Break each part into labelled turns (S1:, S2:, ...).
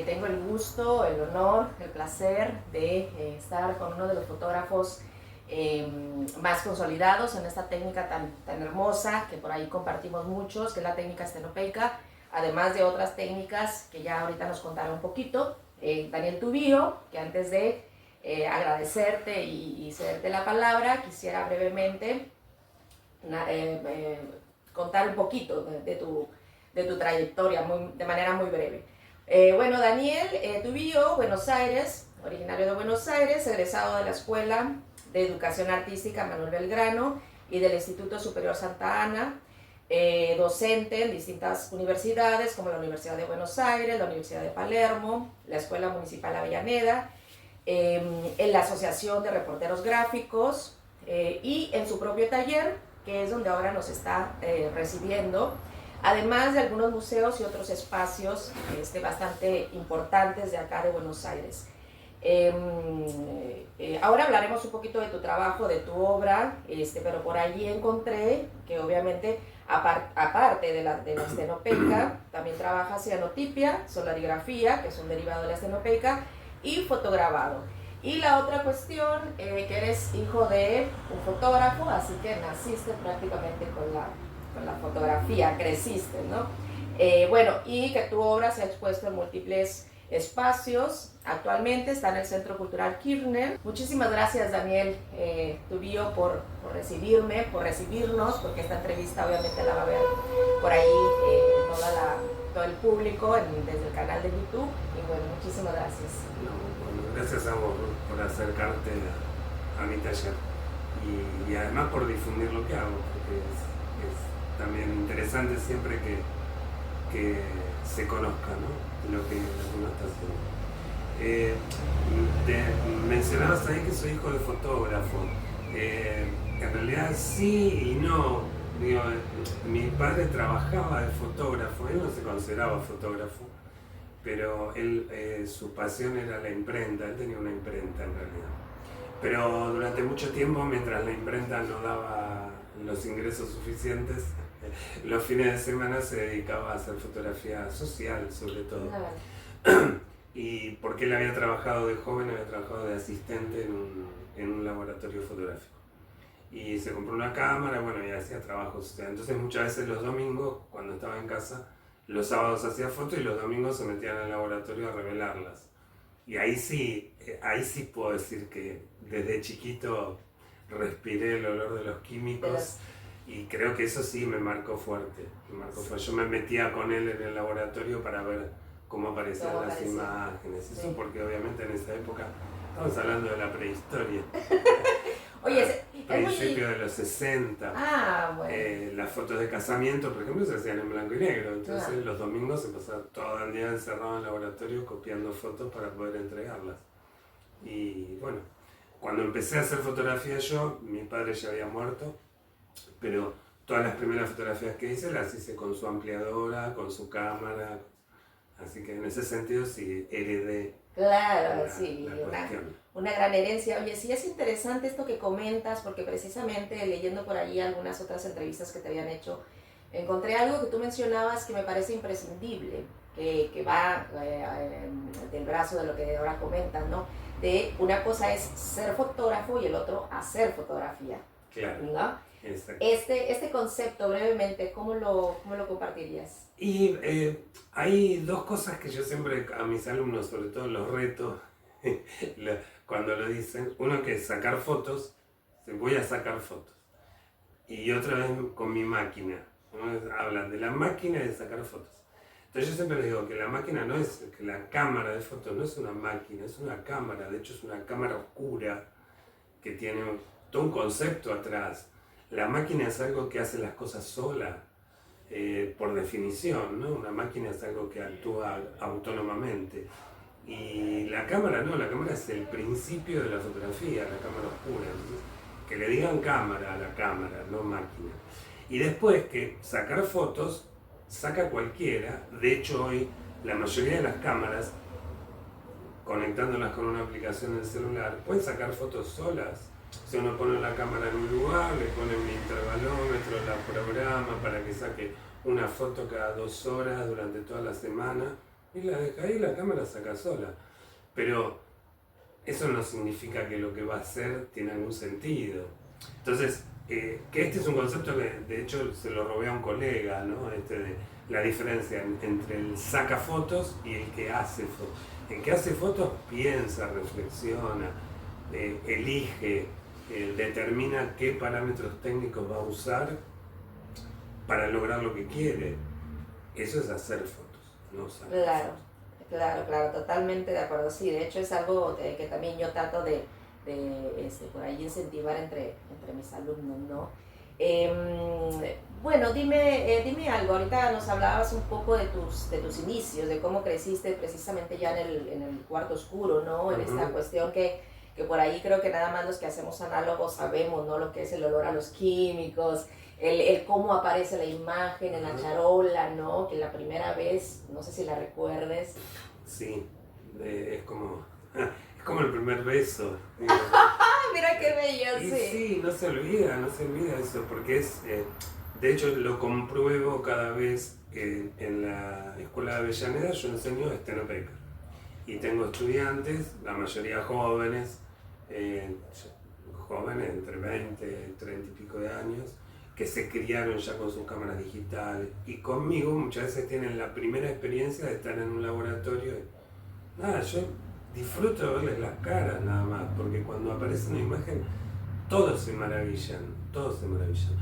S1: tengo el gusto, el honor, el placer de estar con uno de los fotógrafos más consolidados en esta técnica tan hermosa que por ahí compartimos muchos, que es la técnica estenopeica, además de otras técnicas que ya ahorita nos contará un poquito. Daniel Tubío, que antes de agradecerte y cederte la palabra, quisiera brevemente contar un poquito de tu trayectoria de manera muy breve. Bueno, Daniel Tubío, Buenos Aires, originario de Buenos Aires, egresado de la Escuela de Educación Artística Manuel Belgrano y del Instituto Superior Santa Ana, docente en distintas universidades como la Universidad de Buenos Aires, la Universidad de Palermo, la Escuela Municipal Avellaneda, en la Asociación de Reporteros Gráficos y en su propio taller, que es donde ahora nos está recibiendo, además de algunos museos y otros espacios bastante importantes de acá de Buenos Aires. Ahora hablaremos un poquito de tu trabajo, de tu obra, pero por allí encontré que obviamente, aparte de la estenopeica, también trabajas cianotipia, solarigrafía, que es un derivado de la estenopeica, y fotograbado. Y la otra cuestión, que eres hijo de un fotógrafo, así que naciste prácticamente con la fotografía, creciste, ¿no? Bueno, y que tu obra se ha expuesto en múltiples espacios. Actualmente está en el Centro Cultural Kirchner. Muchísimas gracias, Daniel Tubío, por recibirme, por recibirnos, porque esta entrevista obviamente la va a ver por ahí todo el público desde el canal de YouTube. Y bueno, muchísimas gracias.
S2: No, bueno, gracias a vos por acercarte a mi taller y además por difundir lo que hago, porque es también interesante siempre que se conozca, ¿no? lo que uno está haciendo. Mencionabas ahí que soy hijo de fotógrafo. En realidad sí y no. Digo, mi padre trabajaba de fotógrafo, él no se consideraba fotógrafo, pero su pasión era la imprenta, él tenía una imprenta en realidad. Pero durante mucho tiempo, mientras la imprenta no daba los ingresos suficientes, los fines de semana se dedicaba a hacer fotografía social, sobre todo. Y porque él había trabajado de joven, había trabajado de asistente en un laboratorio fotográfico. Y se compró una cámara, bueno, y hacía trabajos. Entonces muchas veces los domingos, cuando estaba en casa, los sábados hacía fotos y los domingos se metían al laboratorio a revelarlas. Y ahí sí puedo decir que desde chiquito respiré el olor de los químicos. Y creo que eso sí me marcó fuerte. Yo me metía con él en el laboratorio para ver cómo aparecían las imágenes. Eso porque obviamente en esa época, estamos hablando de la prehistoria.
S1: Oye,
S2: principio de los 60.
S1: Bueno.
S2: Las fotos de casamiento, por ejemplo, se hacían en blanco y negro. Entonces los domingos se pasaba todo el día encerrado en el laboratorio copiando fotos para poder entregarlas. Y bueno, cuando empecé a hacer fotografía yo, mi padre ya había muerto, pero todas las primeras fotografías que hice las hice con su ampliadora, con su cámara, así que en ese sentido sí heredé.
S1: Claro, sí, una gran herencia. Oye, sí es interesante esto que comentas, porque precisamente leyendo por allí algunas otras entrevistas que te habían hecho, encontré algo que tú mencionabas que me parece imprescindible, que va del brazo de lo que ahora comentan, ¿no? De una cosa es ser fotógrafo y el otro hacer fotografía.
S2: Claro.
S1: ¿No? Este concepto, brevemente, ¿cómo lo compartirías?
S2: Y hay dos cosas que yo siempre a mis alumnos, sobre todo los reto, cuando lo dicen. Uno que es sacar fotos, voy a sacar fotos. Y otra vez con mi máquina. Hablan de la máquina y de sacar fotos. Entonces yo siempre les digo que la máquina no es, que la cámara de fotos no es una máquina, es una cámara. De hecho es una cámara oscura que tiene todo un concepto atrás. La máquina es algo que hace las cosas sola, por definición, ¿no? Una máquina es algo que actúa autónomamente. Y la cámara no, la cámara es el principio de la fotografía, la cámara oscura. Entonces, que le digan cámara a la cámara, no máquina. Y después que sacar fotos, saca cualquiera. De hecho hoy la mayoría de las cámaras, conectándolas con una aplicación del celular, pueden sacar fotos solas. Si uno pone la cámara en un lugar, le pone un intervalómetro, la programa para que saque una foto cada 2 horas durante toda la semana Y la deja ahí, la cámara saca sola. Pero eso no significa que lo que va a hacer tiene algún sentido. Entonces, que este es un concepto que de hecho se lo robé a un colega, ¿no? De la diferencia entre el saca fotos y el que hace fotos. El que hace fotos piensa, reflexiona, elige, determina qué parámetros técnicos va a usar para lograr lo que quiere. Eso es hacer fotos, no sacar
S1: Claro,
S2: fotos.
S1: claro, totalmente de acuerdo. Sí, de hecho es algo que también yo trato de por ahí incentivar entre mis alumnos, ¿no? Bueno, dime algo. Ahorita nos hablabas un poco de tus inicios, de cómo creciste precisamente ya en el cuarto oscuro, ¿no? En esta cuestión que por ahí creo que nada más los que hacemos análogos sabemos, ¿no? Lo que es el olor a los químicos, el cómo aparece la imagen en la charola, ¿no? Que la primera vez, no sé si la recuerdes.
S2: Sí, es como el primer beso.
S1: Mira qué bello,
S2: Y
S1: sí.
S2: sí, no se olvida eso, porque de hecho lo compruebo cada vez en la escuela de Avellaneda, yo enseño estenopeca. Y tengo estudiantes, la mayoría jóvenes, jóvenes entre 20, 30 y pico de años, que se criaron ya con sus cámaras digitales. Y conmigo muchas veces tienen la primera experiencia de estar en un laboratorio. Nada, yo disfruto de verles las caras nada más, porque cuando aparece una imagen, todos se maravillan, todos se maravillan.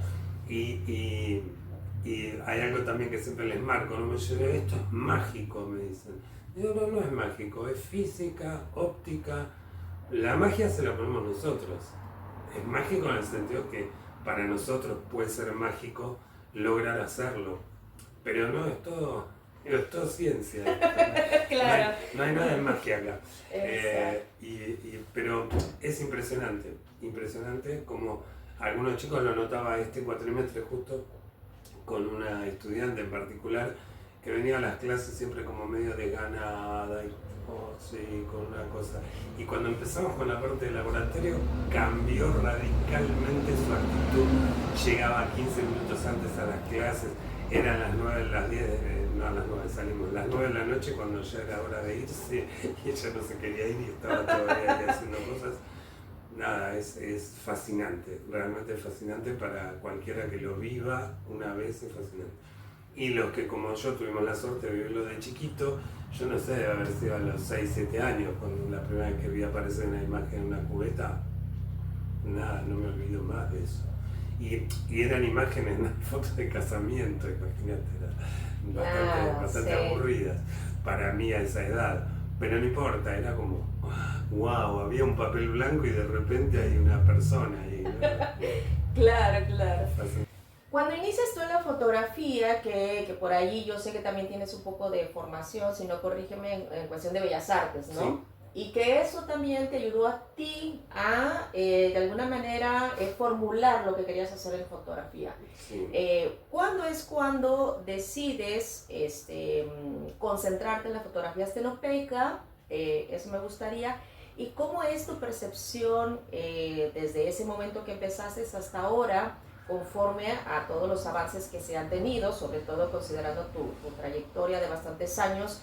S2: Y hay algo también que siempre les marco, ¿no? Me dicen, esto es mágico, me dicen. Digo, no, no es mágico, es física, óptica. La magia se la ponemos nosotros. Es mágico en el sentido que para nosotros puede ser mágico lograr hacerlo, pero no, es todo ciencia.
S1: Claro.
S2: No hay nada de magia acá. Pero es impresionante como algunos chicos lo notaba este cuatrimestre justo con una estudiante en particular que venía a las clases siempre como medio desganada y sí, con una cosa. Y cuando empezamos con la parte del laboratorio cambió radicalmente su actitud. Llegaba 15 minutos antes a las clases, eran las 9, las 10, no a las 9 salimos, las 9 de la noche cuando ya era hora de irse y ella no se quería ir y estaba todavía ahí haciendo cosas. Nada, es fascinante, realmente es fascinante para cualquiera que lo viva una vez, es fascinante. Y los que como yo tuvimos la suerte de vivirlo de chiquito, yo no sé, debe haber sido a los 6, 7 años, cuando la primera vez que vi aparecer una imagen en una cubeta, nada, no me olvido más de eso. Y eran imágenes, fotos de casamiento, imagínate, eran bastante aburridas para mí a esa edad. Pero no importa, era como, wow, había un papel blanco y de repente hay una persona ahí, ¿no?
S1: Claro. Cuando inicias tú en la fotografía, que por allí yo sé que también tienes un poco de formación, si no corrígeme, en cuestión de bellas artes, ¿no? Sí. Y que eso también te ayudó a ti a, de alguna manera, formular lo que querías hacer en fotografía. Sí. ¿Cuándo es cuando decides concentrarte en la fotografía estenopeica? Eso me gustaría. ¿Y cómo es tu percepción desde ese momento que empezaste hasta ahora, conforme a todos los avances que se han tenido, sobre todo considerando tu trayectoria de bastantes años,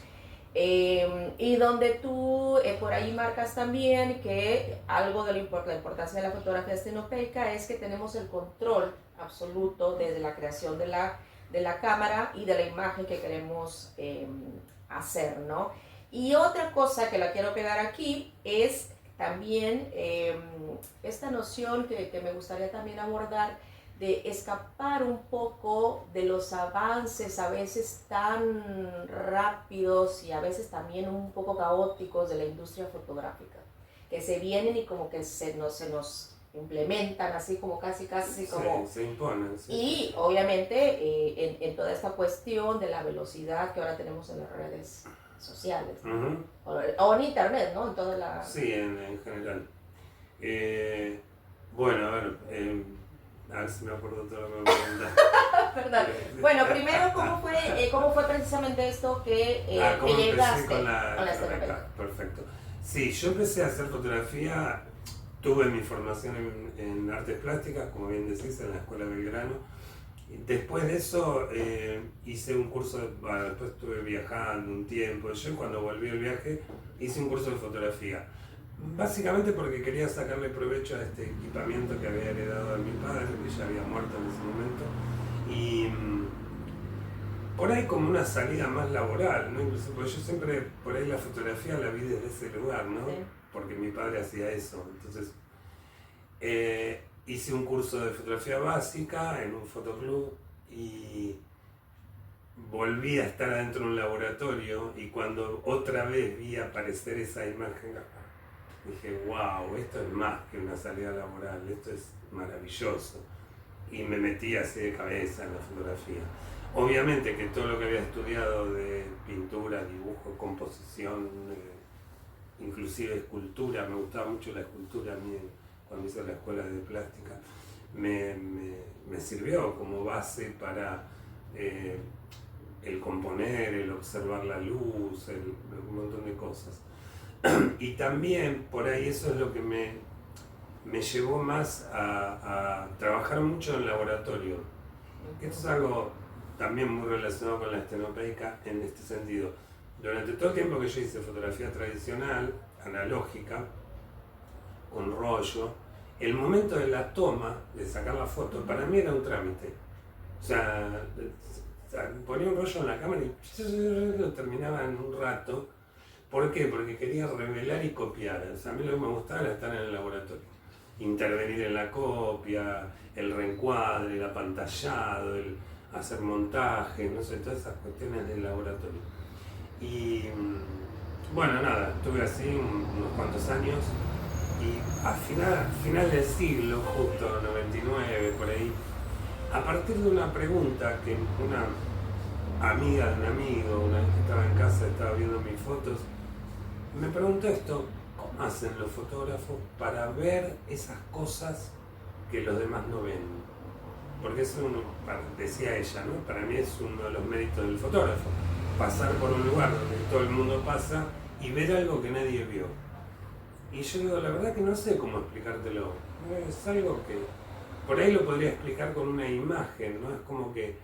S1: y donde tú por ahí marcas también que algo de la importancia de la fotografía estenopeica es que tenemos el control absoluto desde la creación de la cámara y de la imagen que queremos hacer, ¿no? Y otra cosa que la quiero pegar aquí es también esta noción que me gustaría también abordar, de escapar un poco de los avances a veces tan rápidos y a veces también un poco caóticos de la industria fotográfica, que se vienen y como que se nos implementan así como casi como...
S2: Se imponen. Sí,
S1: y obviamente en toda esta cuestión de la velocidad que ahora tenemos en las redes sociales, o en internet, ¿no? En toda la...
S2: Sí, en general. Bueno, a ver si me acuerdo todo lo que me preguntaste.
S1: Perdón. Bueno, primero, ¿cómo fue precisamente esto que llegaste
S2: con la estenopeica? Perfecto. Sí, yo empecé a hacer fotografía, tuve mi formación en artes plásticas, como bien decís, en la Escuela Belgrano, Después de eso hice un curso, después estuve viajando un tiempo. Yo cuando volví del viaje hice un curso de fotografía. Básicamente porque quería sacarle provecho a este equipamiento que había heredado de mi padre, que ya había muerto en ese momento. Y por ahí como una salida más laboral, ¿no? Incluso porque yo siempre, por ahí la fotografía la vi desde ese lugar, ¿no? Sí. Porque mi padre hacía eso. Entonces hice un curso de fotografía básica en un fotoclub y volví a estar adentro de un laboratorio, y cuando otra vez vi aparecer esa imagen, dije, wow, esto es más que una salida laboral, esto es maravilloso. Y me metí así de cabeza en la fotografía. Obviamente que todo lo que había estudiado de pintura, dibujo, composición, inclusive escultura, me gustaba mucho la escultura a mí cuando hice la escuela de plástica, me sirvió como base para el componer, el observar la luz, un montón de cosas. Y también por ahí eso es lo que me llevó más a trabajar mucho en laboratorio. Esto es algo también muy relacionado con la estenopeica en este sentido. Durante todo el tiempo que yo hice fotografía tradicional, analógica, con rollo, el momento de la toma, de sacar la foto, para mí era un trámite. O sea, ponía un rollo en la cámara y lo terminaba en un rato. ¿Por qué? Porque quería revelar y copiar. O sea, a mí lo que me gustaba era estar en el laboratorio. Intervenir en la copia, el reencuadre, el apantallado, el hacer montaje, no sé, todas esas cuestiones del laboratorio. Y bueno, nada, estuve así unos cuantos años, y a final del siglo, justo 99, por ahí, a partir de una pregunta que una amiga de un amigo, una vez que estaba en casa, estaba viendo mis fotos, me preguntó esto: ¿cómo hacen los fotógrafos para ver esas cosas que los demás no ven? Porque es decía ella, ¿no? Para mí es uno de los méritos del fotógrafo, pasar por un lugar donde todo el mundo pasa y ver algo que nadie vio. Y yo digo, la verdad que no sé cómo explicártelo. Es algo que por ahí lo podría explicar con una imagen, ¿no? Es como que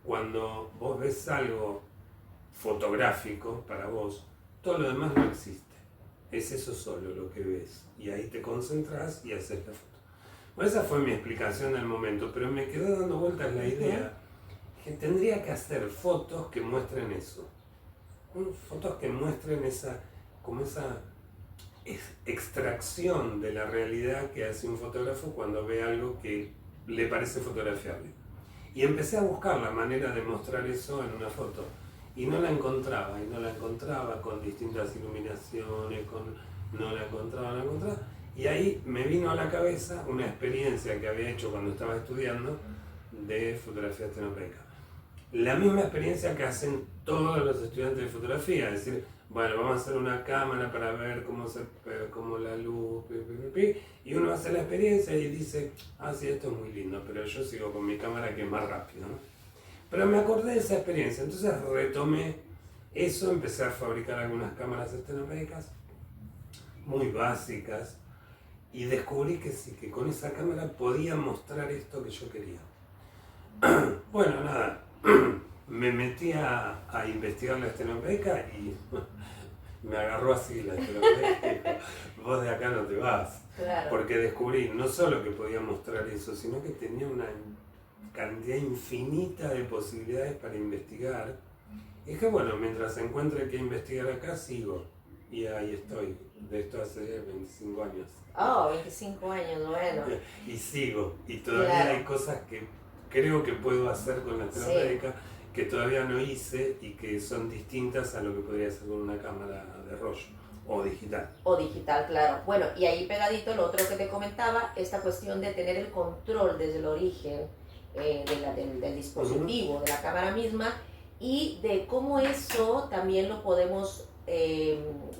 S2: cuando vos ves algo fotográfico para vos, todo lo demás no existe. Es eso solo lo que ves. Y ahí te concentras y haces la foto. Bueno, esa fue mi explicación del momento, pero me quedó dando vueltas la idea que tendría que hacer fotos que muestren eso. Fotos que muestren esa extracción de la realidad que hace un fotógrafo cuando ve algo que le parece fotografiable. Y empecé a buscar la manera de mostrar eso en una foto. Y no la encontraba con distintas iluminaciones, no la encontraba. Y ahí me vino a la cabeza una experiencia que había hecho cuando estaba estudiando de fotografía estenopeica. La misma experiencia que hacen todos los estudiantes de fotografía, es decir, bueno, vamos a hacer una cámara para ver cómo la luz, y uno hace la experiencia y dice, sí, esto es muy lindo, pero yo sigo con mi cámara que es más rápido, ¿no? Pero me acordé de esa experiencia, entonces retomé eso, empecé a fabricar algunas cámaras estenopeicas muy básicas, y descubrí que sí, que con esa cámara podía mostrar esto que yo quería. Bueno, nada, me metí a investigar la estenopeica y me agarró así la estenopeica y dijo, vos de acá no te vas.
S1: Claro.
S2: Porque descubrí no solo que podía mostrar eso, sino que tenía una cantidad infinita de posibilidades para investigar. Y dije, bueno, mientras encuentre que investigar acá, sigo. Y ahí estoy, de esto hace 25 años.
S1: 25 años, bueno.
S2: Y sigo, y todavía
S1: claro.
S2: hay cosas que creo que puedo hacer con la estenopeica, que todavía no hice y que son distintas a lo que podría hacer con una cámara de rollo o digital.
S1: O digital, claro. Bueno, y ahí pegadito lo otro que te comentaba, esta cuestión de tener el control desde el origen del dispositivo, de la cámara misma, y de cómo eso también lo podemos,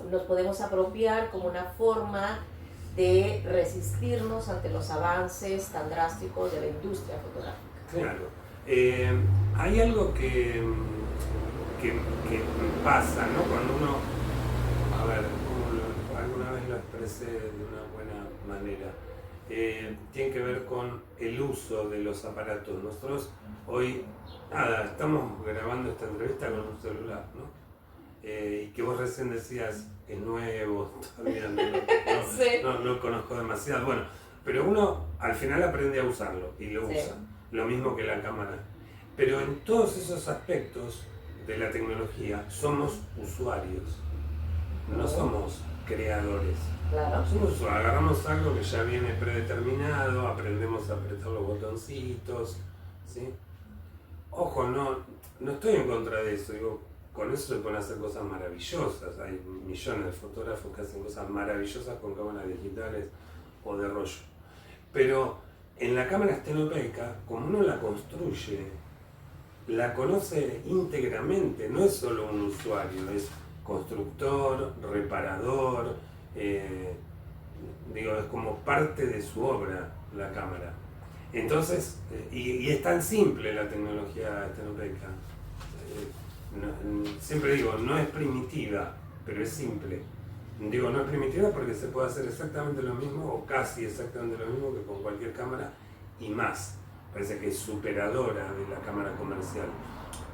S1: nos podemos apropiar como una forma de resistirnos ante los avances tan drásticos de la industria fotográfica.
S2: Claro. Hay algo que pasa, ¿no? Cuando uno, alguna vez lo expresé de una buena manera, tiene que ver con el uso de los aparatos. Nosotros hoy, nada, estamos grabando esta entrevista con un celular, ¿no? Y que vos recién decías, es nuevo, todavía
S1: Sí.
S2: no lo conozco demasiado. Bueno, pero uno al final aprende a usarlo y lo
S1: Sí.
S2: usa, lo mismo que la cámara. Pero en todos esos aspectos de la tecnología somos usuarios, no somos creadores.
S1: Claro.
S2: Somos usuarios, agarramos algo que ya viene predeterminado, aprendemos a apretar los botoncitos, ¿sí? Ojo, no estoy en contra de eso, digo, con eso se pueden hacer cosas maravillosas. Hay millones de fotógrafos que hacen cosas maravillosas con cámaras digitales o de rollo. Pero en la cámara estenopeica, como uno la construye, la conoce íntegramente, no es solo un usuario, es constructor, reparador, digo, es como parte de su obra la cámara. Entonces, y es tan simple la tecnología estenopeica. Siempre digo, no es primitiva, pero es simple. Digo, no es primitiva porque se puede hacer exactamente lo mismo o casi exactamente lo mismo que con cualquier cámara y más. Parece que es superadora de la cámara comercial.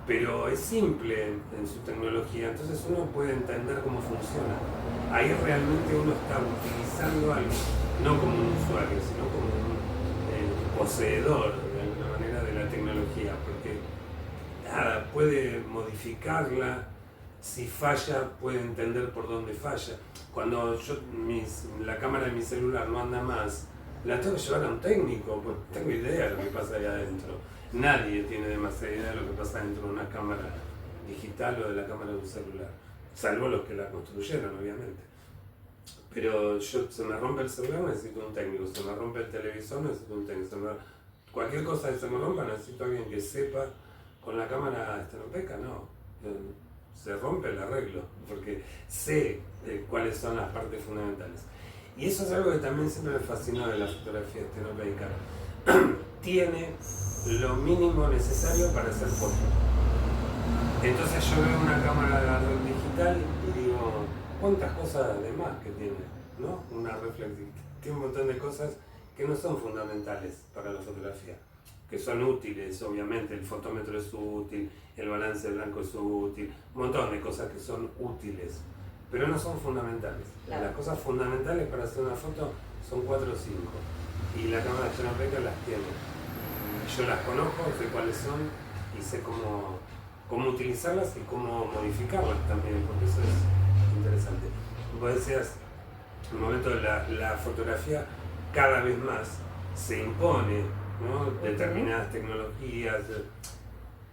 S2: Pero es simple en su tecnología, entonces uno puede entender cómo funciona. Ahí realmente uno está utilizando algo, no como un usuario, sino como un poseedor de alguna manera de la tecnología, porque nada, puede modificarla, si falla puede entender por dónde falla. Cuando la cámara de mi celular no anda más, la tengo que llevar a un técnico, pues tengo idea de lo que pasa ahí adentro. Nadie tiene demasiada idea de lo que pasa dentro de una cámara digital o de la cámara de un celular, salvo los que la construyeron, obviamente. Pero se me rompe el celular, necesito un técnico, se me rompe el televisor, necesito un técnico, cualquier cosa que se me rompa, necesito a alguien que sepa. Con la cámara estenopeica no, se rompe el arreglo, porque sé cuáles son las partes fundamentales. Y eso es algo que también siempre me fascinó de la fotografía estenopeica. Tiene lo mínimo necesario para hacer fotos. Entonces yo veo una cámara digital y digo, ¿cuántas cosas de más que tiene? ¿No? Una reflex tiene un montón de cosas que no son fundamentales para la fotografía, que son útiles, obviamente, el fotómetro es útil, el balance blanco es útil, un montón de cosas que son útiles, pero no son fundamentales.
S1: Claro.
S2: Las cosas fundamentales para hacer una foto son 4 o 5, y la cámara estenopeica las tiene. Yo las conozco, sé cuáles son, y sé cómo utilizarlas y cómo modificarlas también, porque eso es interesante. Vos decías, en el momento de la fotografía cada vez más se impone, ¿no? Determinadas tecnologías.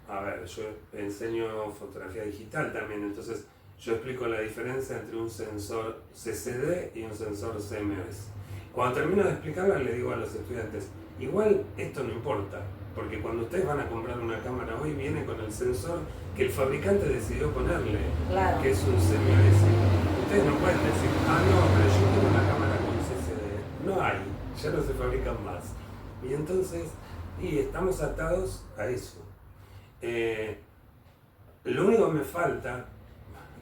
S2: A ver, yo enseño fotografía digital también, entonces yo explico la diferencia entre un sensor CCD y un sensor CMOS. Cuando termino de explicarla le digo a los estudiantes, igual esto no importa, porque cuando ustedes van a comprar una cámara hoy viene con el sensor que el fabricante decidió ponerle,
S1: claro,
S2: que es un CMOS. Ustedes no pueden decir, no, pero yo quiero una cámara con CCD. No hay, ya no se fabrican más. Y entonces, estamos atados a eso. Lo único que me falta,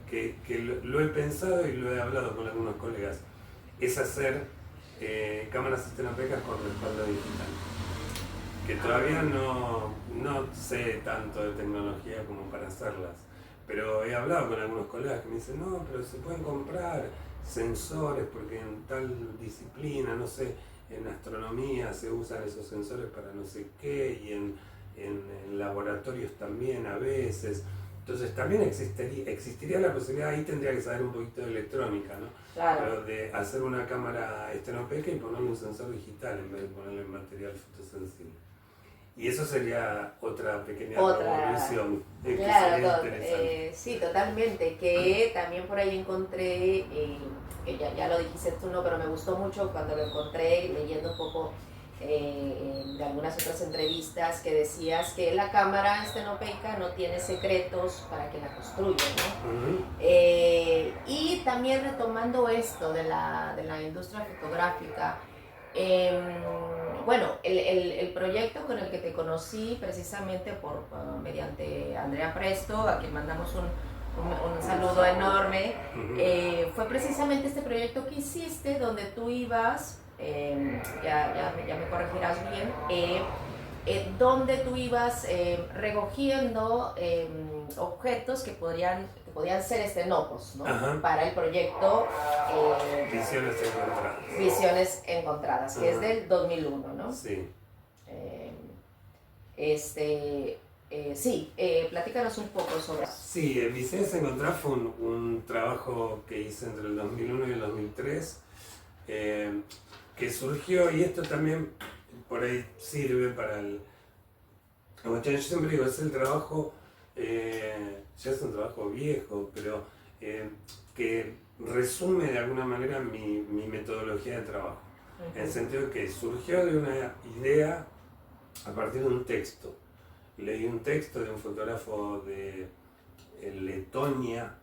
S2: que lo he pensado y lo he hablado con algunos colegas, es hacer cámaras estenopeicas con respaldo digital. Que todavía no sé tanto de tecnología como para hacerlas, pero he hablado con algunos colegas que me dicen, no, pero se pueden comprar sensores porque en tal disciplina, no sé, en astronomía se usan esos sensores para no sé qué, y en laboratorios también a veces. Entonces también existiría la posibilidad, ahí tendría que saber un poquito de electrónica, ¿no?
S1: claro.
S2: Pero de hacer una cámara estenopeica y ponerle un sensor digital en vez de ponerle material fotosensible. Y eso sería otra pequeña revolución.
S1: Claro, sí, totalmente. Que también por ahí encontré, que ya lo dijiste tú, no, pero me gustó mucho cuando lo encontré leyendo un poco de algunas otras entrevistas, que decías que la cámara estenopeica no tiene secretos para que la construyan, ¿no? Y también retomando esto de la industria fotográfica, bueno, el proyecto con el que te conocí precisamente mediante Andrea Presto, a quien mandamos un saludo enorme, fue precisamente este proyecto que hiciste donde tú ibas ya me corregirás bien, donde tú ibas recogiendo objetos que podían ser estenopos, ¿no? Para el proyecto Visiones Encontradas, que es del 2001, ¿no?
S2: Sí.
S1: Platícanos un poco sobre eso.
S2: Sí, Visiones Encontradas fue un trabajo que hice entre el 2001 y el 2003, que surgió, y esto también por ahí sirve para el... Como yo siempre digo, es el trabajo, ya es un trabajo viejo, pero que resume de alguna manera mi metodología de trabajo. En el sentido de que surgió de una idea a partir de un texto. Leí un texto de un fotógrafo de Letonia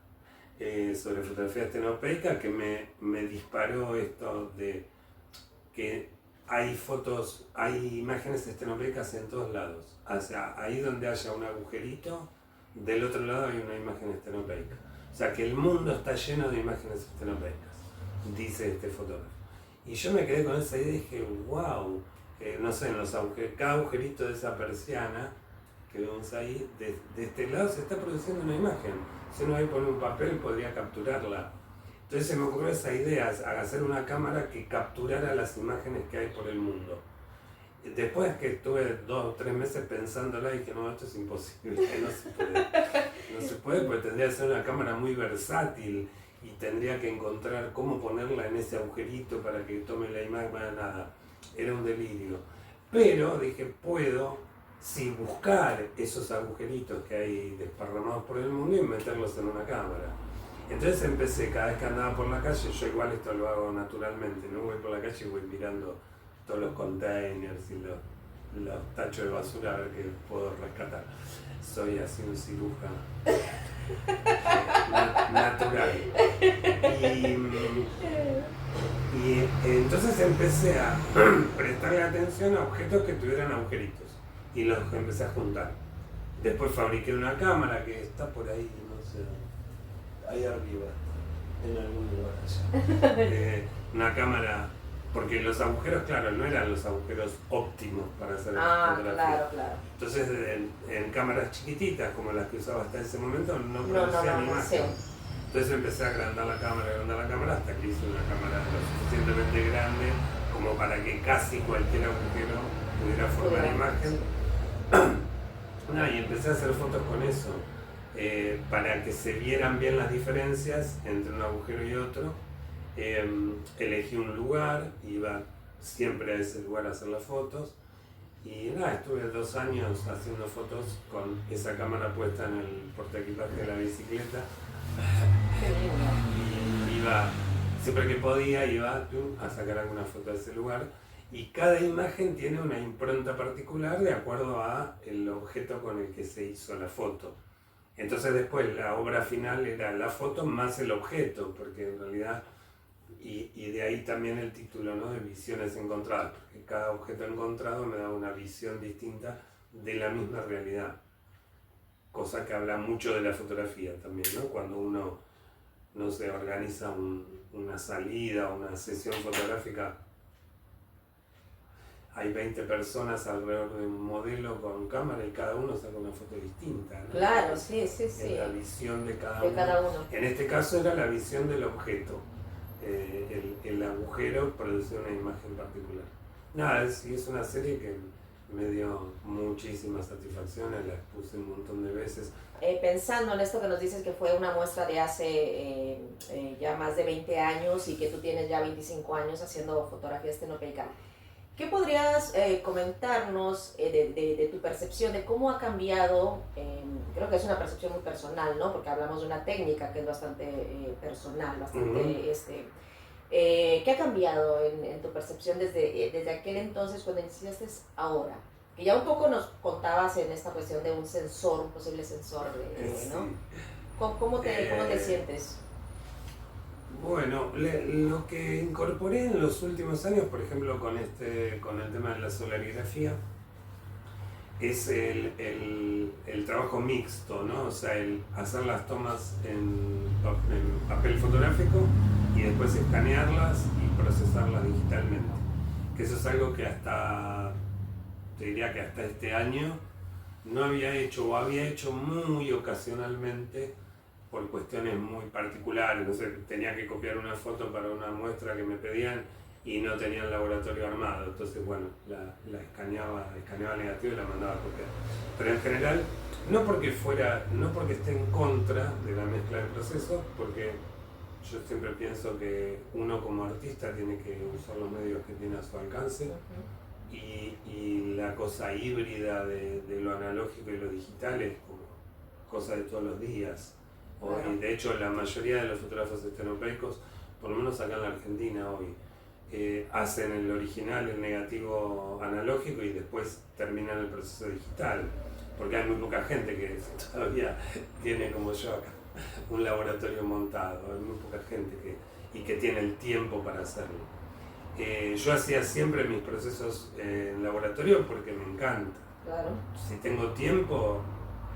S2: sobre fotografía estenopeica que me disparó esto de que hay imágenes estenopeicas en todos lados. O sea, ahí donde haya un agujerito, del otro lado hay una imagen estenopeica. O sea, que el mundo está lleno de imágenes estenopeicas, dice este fotógrafo. Y yo me quedé con esa idea y dije, wow, no sé, cada agujerito de esa persiana que vemos ahí, de este lado se está produciendo una imagen. Si uno ahí pone un papel, podría capturarla. Entonces se me ocurrió esa idea, hacer una cámara que capturara las imágenes que hay por el mundo. Después que estuve 2 o 3 meses pensándola, dije, no, esto es imposible, no se puede. No se puede porque tendría que ser una cámara muy versátil y tendría que encontrar cómo ponerla en ese agujerito para que tome la imagen, nada, era un delirio. Pero dije, puedo buscar esos agujeritos que hay desparramados por el mundo y meterlos en una cámara. Entonces empecé, cada vez que andaba por la calle, yo igual esto lo hago naturalmente, no voy por la calle y voy mirando todos los containers y los tachos de basura a ver qué puedo rescatar. Soy así un cirujano natural. Y entonces empecé a prestarle atención a objetos que tuvieran agujeritos y los empecé a juntar. Después fabriqué una cámara que está por ahí, no sé, ahí arriba, en algún lugar allá. Una cámara, porque los agujeros, claro, no eran los agujeros óptimos para hacer fotografía.
S1: Claro.
S2: Entonces, en cámaras chiquititas, como las que usaba hasta ese momento, no producían imagen. Entonces empecé a agrandar la cámara, hasta que hice una cámara lo suficientemente grande como para que casi cualquier agujero pudiera formar imagen. Y empecé a hacer fotos con eso, para que se vieran bien las diferencias entre un agujero y otro. Elegí un lugar, iba siempre a ese lugar a hacer las fotos. Y estuve 2 años haciendo fotos con esa cámara puesta en el portaequipaje de la bicicleta. Y iba, siempre que podía, iba a sacar alguna foto de ese lugar. Y cada imagen tiene una impronta particular de acuerdo a el objeto con el que se hizo la foto. Entonces después la obra final era la foto más el objeto, porque en realidad, y de ahí también el título, ¿no?, de Visiones Encontradas, porque cada objeto encontrado me da una visión distinta de la misma realidad. Cosa que habla mucho de la fotografía también, ¿no? Cuando uno, no sé, organiza una salida, una sesión fotográfica, hay 20 personas alrededor de un modelo con cámara y cada uno saca una foto distinta, ¿no?
S1: Claro, sí.
S2: Es la visión de cada uno. En este caso era la visión del objeto. El agujero producía una imagen particular. Nada, es una serie que me dio muchísimas satisfacciones, la expuse un montón de veces.
S1: Pensando en esto que nos dices que fue una muestra de hace ya más de 20 años y que tú tienes ya 25 años haciendo fotografía estenopeica, ¿qué podrías comentarnos de tu percepción de cómo ha cambiado? Creo que es una percepción muy personal, ¿no? Porque hablamos de una técnica que es bastante personal, bastante... ¿Qué ha cambiado en tu percepción desde aquel entonces cuando iniciaste ahora? Que ya un poco nos contabas en esta cuestión de un sensor, un posible sensor, ¿no? ¿Cómo te sientes?
S2: Bueno, lo que incorporé en los últimos años, por ejemplo, con el tema de la solarigrafía, es el trabajo mixto, ¿no? O sea, el hacer las tomas en papel fotográfico y después escanearlas y procesarlas digitalmente. que eso es algo que te diría que hasta este año no había hecho o había hecho muy ocasionalmente por cuestiones muy particulares. No sé, tenía que copiar una foto para una muestra que me pedían y no tenía el laboratorio armado, entonces bueno, la escaneaba negativo y la mandaba a copiar. Pero en general, no porque esté en contra de la mezcla del proceso, porque yo siempre pienso que uno como artista tiene que usar los medios que tiene a su alcance. Y la cosa híbrida de lo analógico y lo digital es como cosa de todos los días.
S1: Claro.
S2: Y de hecho la mayoría de los fotógrafos estenopeicos, por lo menos acá en la Argentina hoy, hacen el original, el negativo analógico y después terminan el proceso digital. Porque hay muy poca gente que todavía tiene como yo acá un laboratorio montado, hay muy poca gente que tiene el tiempo para hacerlo. Yo hacía siempre mis procesos en laboratorio porque me encanta.
S1: Claro.
S2: Si tengo tiempo,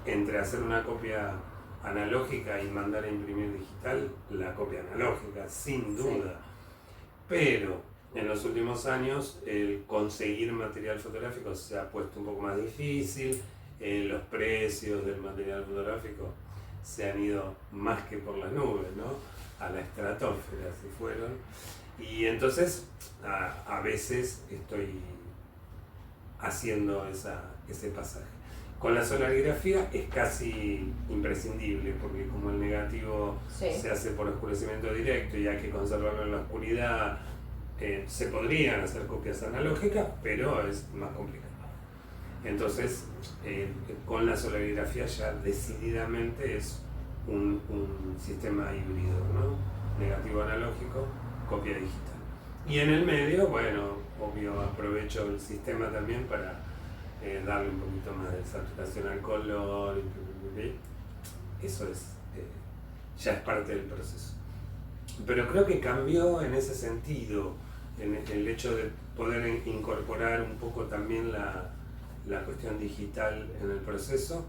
S2: entre hacer una copia analógica y mandar a imprimir digital, la copia analógica, sin duda. Sí. Pero en los últimos años el conseguir material fotográfico se ha puesto un poco más difícil, los precios del material fotográfico se han ido más que por las nubes, ¿no? A la estratosfera se fueron. Y entonces a veces estoy haciendo ese pasaje. Con la solarigrafía es casi imprescindible porque como el negativo se hace por oscurecimiento directo y hay que conservarlo en la oscuridad, se podrían hacer copias analógicas, pero es más complicado. Entonces con la solarigrafía ya decididamente es un sistema híbrido, ¿no? Negativo analógico, copia digital. Y en el medio, bueno, obvio aprovecho el sistema también para darle un poquito más de saturación al color. Eso ya es parte del proceso. Pero creo que cambió en ese sentido, en el hecho de poder incorporar un poco también la cuestión digital en el proceso,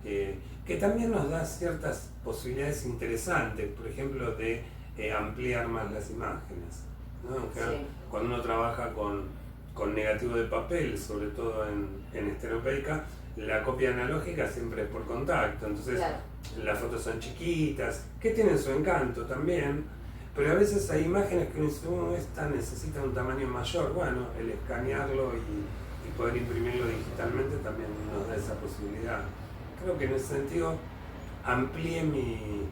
S2: que también nos da ciertas posibilidades interesantes, por ejemplo, de ampliar más las imágenes, ¿no? Sí. Cuando uno trabaja con negativo de papel, sobre todo en estenopeica, la copia analógica siempre es por contacto, entonces claro, las fotos son chiquitas, que tienen su encanto también, pero a veces hay imágenes que uno dice, esta necesita un tamaño mayor. Bueno, el escanearlo y poder imprimirlo digitalmente también nos da esa posibilidad. Creo que en ese sentido amplié mi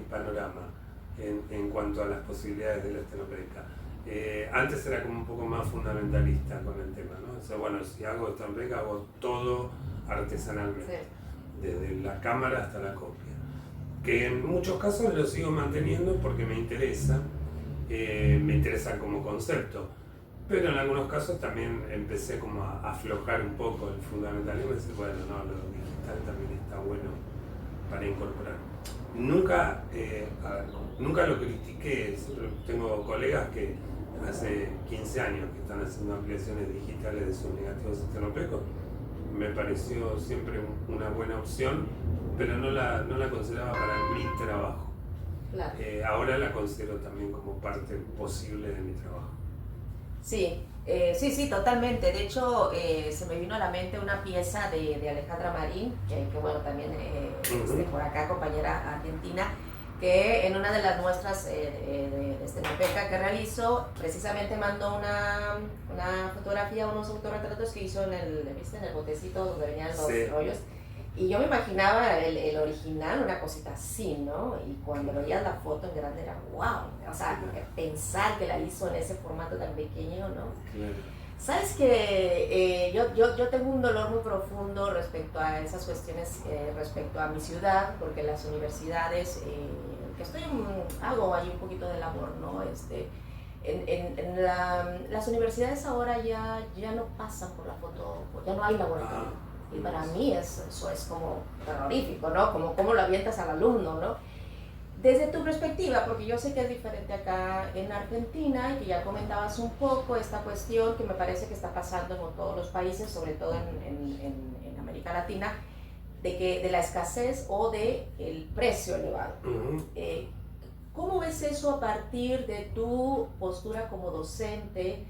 S2: panorama en cuanto a las posibilidades de la estenopeica. Antes era como un poco más fundamentalista con el tema, ¿no? O sea, bueno, si hago estenopeica hago todo artesanalmente, sí, desde la cámara hasta la copia. Que en muchos casos lo sigo manteniendo porque me interesa como concepto. Pero en algunos casos también empecé como a aflojar un poco el fundamentalismo y decir, bueno, no, lo digital también está bueno para incorporar. Nunca lo critiqué, tengo colegas que hace 15 años que están haciendo ampliaciones digitales de sus negativos estenopeicos. Me pareció siempre una buena opción, pero no la consideraba para mi trabajo. Claro. Ahora la considero también como parte posible de mi trabajo.
S1: Sí, sí, totalmente. De hecho, se me vino a la mente una pieza de Alejandra Marín, que bueno, también por acá, compañera argentina, que en una de las muestras de estenopeca que realizó, precisamente mandó una fotografía, unos autorretratos que hizo en el botecito donde venían los rollos. Y yo me imaginaba el original, una cosita así, ¿no? Y cuando veías la foto en grande era wow. O sea, pensar que la hizo en ese formato tan pequeño, ¿no? Claro. Sabes que yo tengo un dolor muy profundo respecto a esas cuestiones, respecto a mi ciudad, porque las universidades, que hago ahí un poquito de labor, ¿no? Las universidades ahora ya no pasan por la foto, ya no hay laboratorio. Y para mí eso es como terrorífico, ¿no? Como cómo lo avientas al alumno, ¿no? Desde tu perspectiva, porque yo sé que es diferente acá en Argentina y que ya comentabas un poco esta cuestión que me parece que está pasando en todos los países, sobre todo en América Latina, de la escasez o del precio elevado. Uh-huh. ¿Cómo ves eso a partir de tu postura como docente?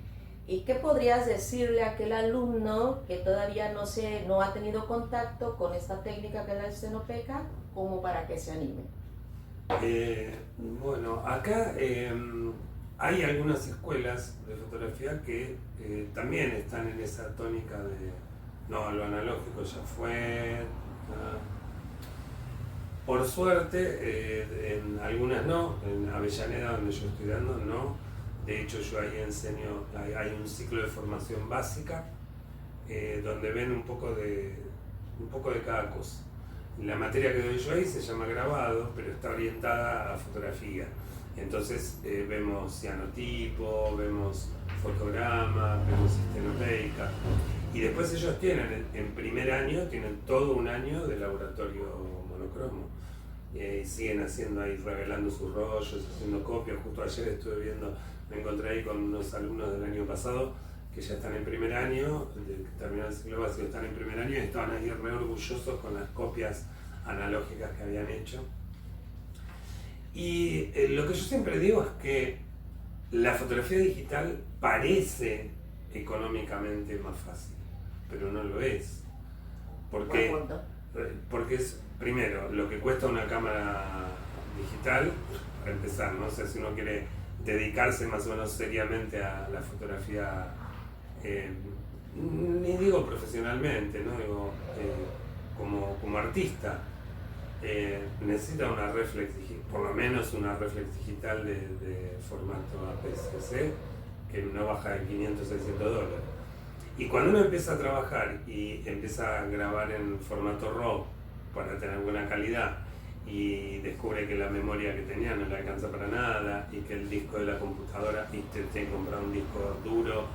S1: ¿Y qué podrías decirle a aquel alumno que todavía no ha tenido contacto con esta técnica que es la estenopeca, como para que se anime?
S2: Bueno, acá hay algunas escuelas de fotografía que también están en esa tónica de, no, lo analógico ya fue. Por suerte, en algunas no, en Avellaneda, donde yo estoy dando, no. De hecho, yo ahí enseño, hay un ciclo de formación básica, donde ven un poco de cada cosa. La materia que doy yo ahí se llama grabado, pero está orientada a fotografía. Entonces vemos cianotipo, vemos fotograma, vemos estenopeica. Y después ellos tienen, en primer año, tienen todo un año de laboratorio monocromo. Y siguen haciendo ahí, revelando sus rollos, haciendo copias. Justo ayer estuve viendo, me encontré ahí con unos alumnos del año pasado que ya están en primer año, que terminaron el ciclo básico, están en primer año y estaban ahí re orgullosos con las copias analógicas que habían hecho. Y lo que yo siempre digo es que la fotografía digital parece económicamente más fácil, pero no lo es. Porque es, primero, lo que cuesta una cámara digital, para empezar, ¿no? O sea, si uno quiere dedicarse más o menos seriamente a la fotografía, ni digo profesionalmente, ¿no? Digo, como artista, necesita una reflex, por lo menos una reflex digital de formato APS-C que no baja de $500, $600. Y cuando uno empieza a trabajar y empieza a grabar en formato RAW para tener buena calidad y descubre que la memoria que tenía no le alcanza para nada y que el disco de la computadora, y te tiene que comprar un disco duro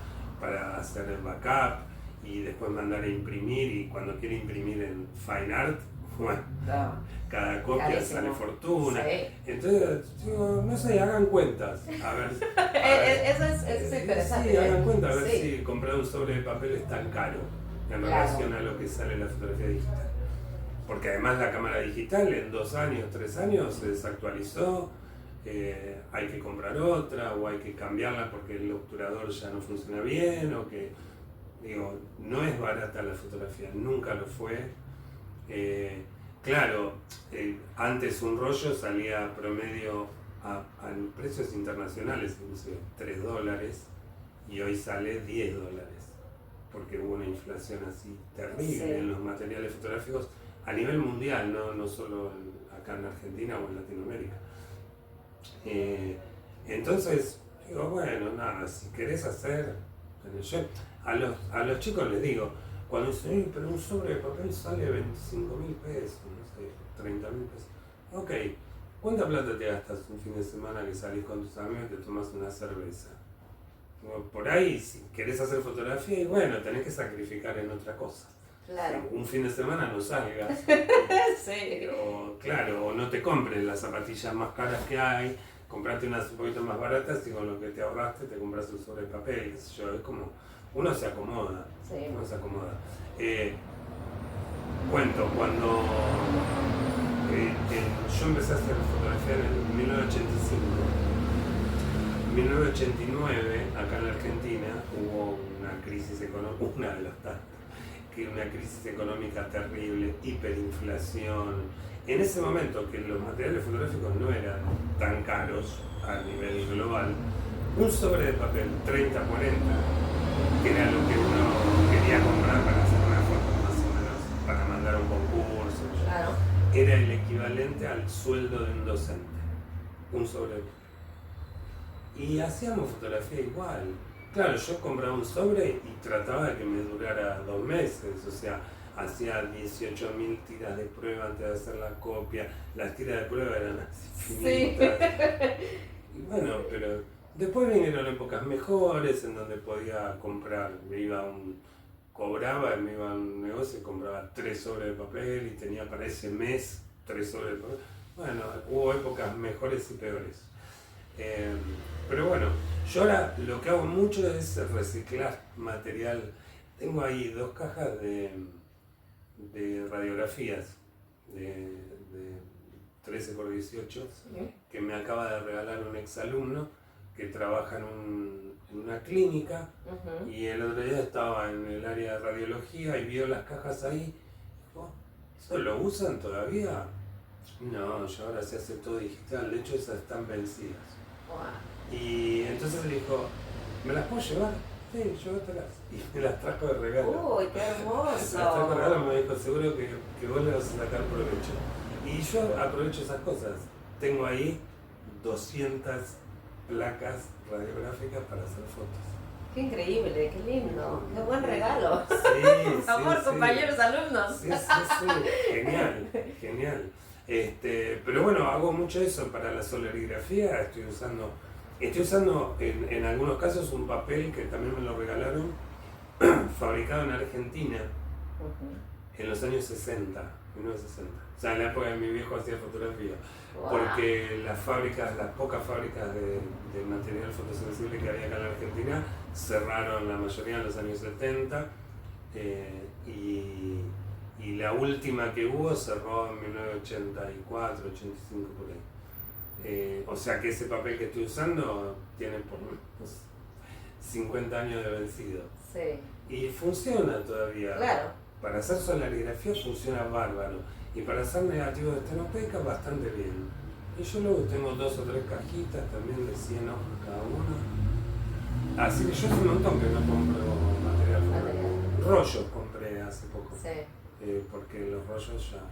S2: para hacer el backup y después mandar a imprimir, y cuando quiere imprimir en Fine Art, bueno, cada copia
S1: carísimo.
S2: sale fortuna.
S1: Sí.
S2: Entonces, digo, no sé, hagan cuentas. A ver,
S1: Eso es interesante.
S2: Sí, hagan cuenta, a ver
S1: Sí.
S2: si comprar un sobre de papel es tan caro en
S1: Claro.
S2: relación a lo que sale en la fotografía digital. Porque además la cámara digital en 2 años, 3 años se desactualizó, hay que comprar otra o hay que cambiarla porque el obturador ya no funciona bien, o que, digo, no es barata la fotografía, nunca lo fue. Claro, antes un rollo salía promedio a precios internacionales, inclusive $3, y hoy sale $10, porque hubo una inflación así terrible en los materiales fotográficos a nivel mundial, no solo acá en Argentina o en Latinoamérica. Entonces, digo, bueno, nada, si querés hacer, yo a los chicos les digo, cuando dicen, pero un sobre de papel sale 25.000 pesos, no sé, 30.000 pesos. Ok, ¿cuánta plata te gastas un fin de semana que salís con tus amigos y te tomas una cerveza? Por ahí, si querés hacer fotografía, y bueno, tenés que sacrificar en otra cosa.
S1: Claro.
S2: Un fin de semana no salgas.
S1: Sí.
S2: O no te compres las zapatillas más caras que hay, comprate unas un poquito más baratas y con lo que te ahorraste te compras un sobre de papel, qué sé yo, es como, uno se acomoda.
S1: Sí.
S2: Uno se acomoda. Cuento, cuando yo empecé a hacer fotografía en 1985, en 1989, acá en la Argentina, hubo una crisis económica, una de las tantas, que una crisis económica terrible, hiperinflación. En ese momento, que los materiales fotográficos no eran tan caros a nivel global, un sobre de papel 30, 40, que era lo que uno quería comprar para hacer una foto más o menos, para mandar a un concurso,
S1: Claro.
S2: era el equivalente al sueldo de un docente, un sobre de papel. Y hacíamos fotografía igual. Claro, yo compraba un sobre y trataba de que me durara 2 meses, o sea, hacía 18.000 tiras de prueba antes de hacer la copia, las tiras de prueba eran así finitas. Y bueno, pero después vinieron épocas mejores en donde podía comprar, cobraba, me iba a un negocio y compraba 3 sobres de papel y tenía para ese mes 3 sobres de papel. Bueno, hubo épocas mejores y peores. Pero bueno, yo ahora lo que hago mucho es reciclar material. Tengo ahí 2 cajas de radiografías de 13x18 que me acaba de regalar un exalumno que trabaja en una clínica y el otro día estaba en el área de radiología y vio las cajas ahí. Dijo, ¿eso lo usan todavía? No, ya ahora se hace todo digital, de hecho esas están vencidas.
S1: Wow.
S2: Y entonces le dijo, ¿me las puedo llevar? Sí, llévatelas. Y me las trajo de regalo.
S1: ¡Uy, qué hermoso!
S2: Me las trajo de regalo, me dijo, seguro que vos le vas a sacar provecho. Y yo aprovecho esas cosas. Tengo ahí 200 placas radiográficas para hacer fotos.
S1: ¡Qué increíble, qué lindo! ¡Qué buen regalo!
S2: Sí,
S1: Por favor,
S2: sí,
S1: compañeros alumnos.
S2: Sí, genial, genial. Pero bueno, hago mucho eso para la solarigrafía. Estoy usando en algunos casos un papel que también me lo regalaron, fabricado en Argentina en los años 60, 1960. O sea, en la época de mi viejo hacía fotografía.
S1: Wow.
S2: Porque las pocas fábricas de material fotosensible que había acá en la Argentina cerraron la mayoría en los años 70 y la última que hubo cerró en 1984, 85 por ahí. O sea que ese papel que estoy usando tiene por lo menos 50 años de vencido.
S1: Sí.
S2: Y funciona todavía.
S1: Claro.
S2: Para hacer solarigrafía funciona bárbaro. Y para hacer negativos de estenopeica bastante bien. Y yo luego tengo 2 o 3 cajitas también de 100 hojas cada una. Así que yo hace un montón que no compro material. Rollos compré hace poco.
S1: Sí.
S2: Porque los rollos ya...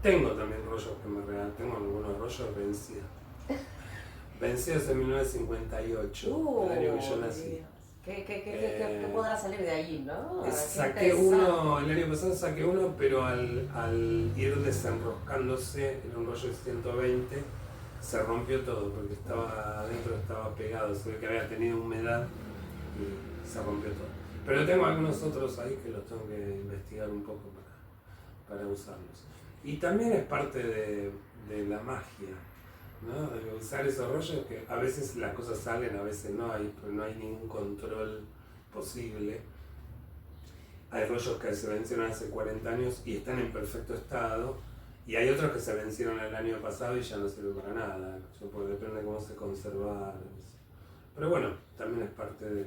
S2: Tengo también rollos que me regalan. Tengo algunos rollos vencidos. Vencidos en 1958, el año que yo nací.
S1: ¿Qué podrá salir de allí, no?
S2: Saqué uno, el año pasado saqué uno, pero al ir desenroscándose en un rollo de 120 se rompió todo porque estaba adentro, estaba pegado, se ve que había tenido humedad y se rompió todo. Pero tengo algunos otros ahí que los tengo que investigar un poco para usarlos. Y también es parte de la magia, ¿no? De usar esos rollos que a veces las cosas salen, a veces no hay, pero no hay ningún control posible. Hay rollos que se vencieron hace 40 años y están en perfecto estado, y hay otros que se vencieron el año pasado y ya no sirven para nada, porque depende de cómo se conservaron. Pero bueno, también es parte de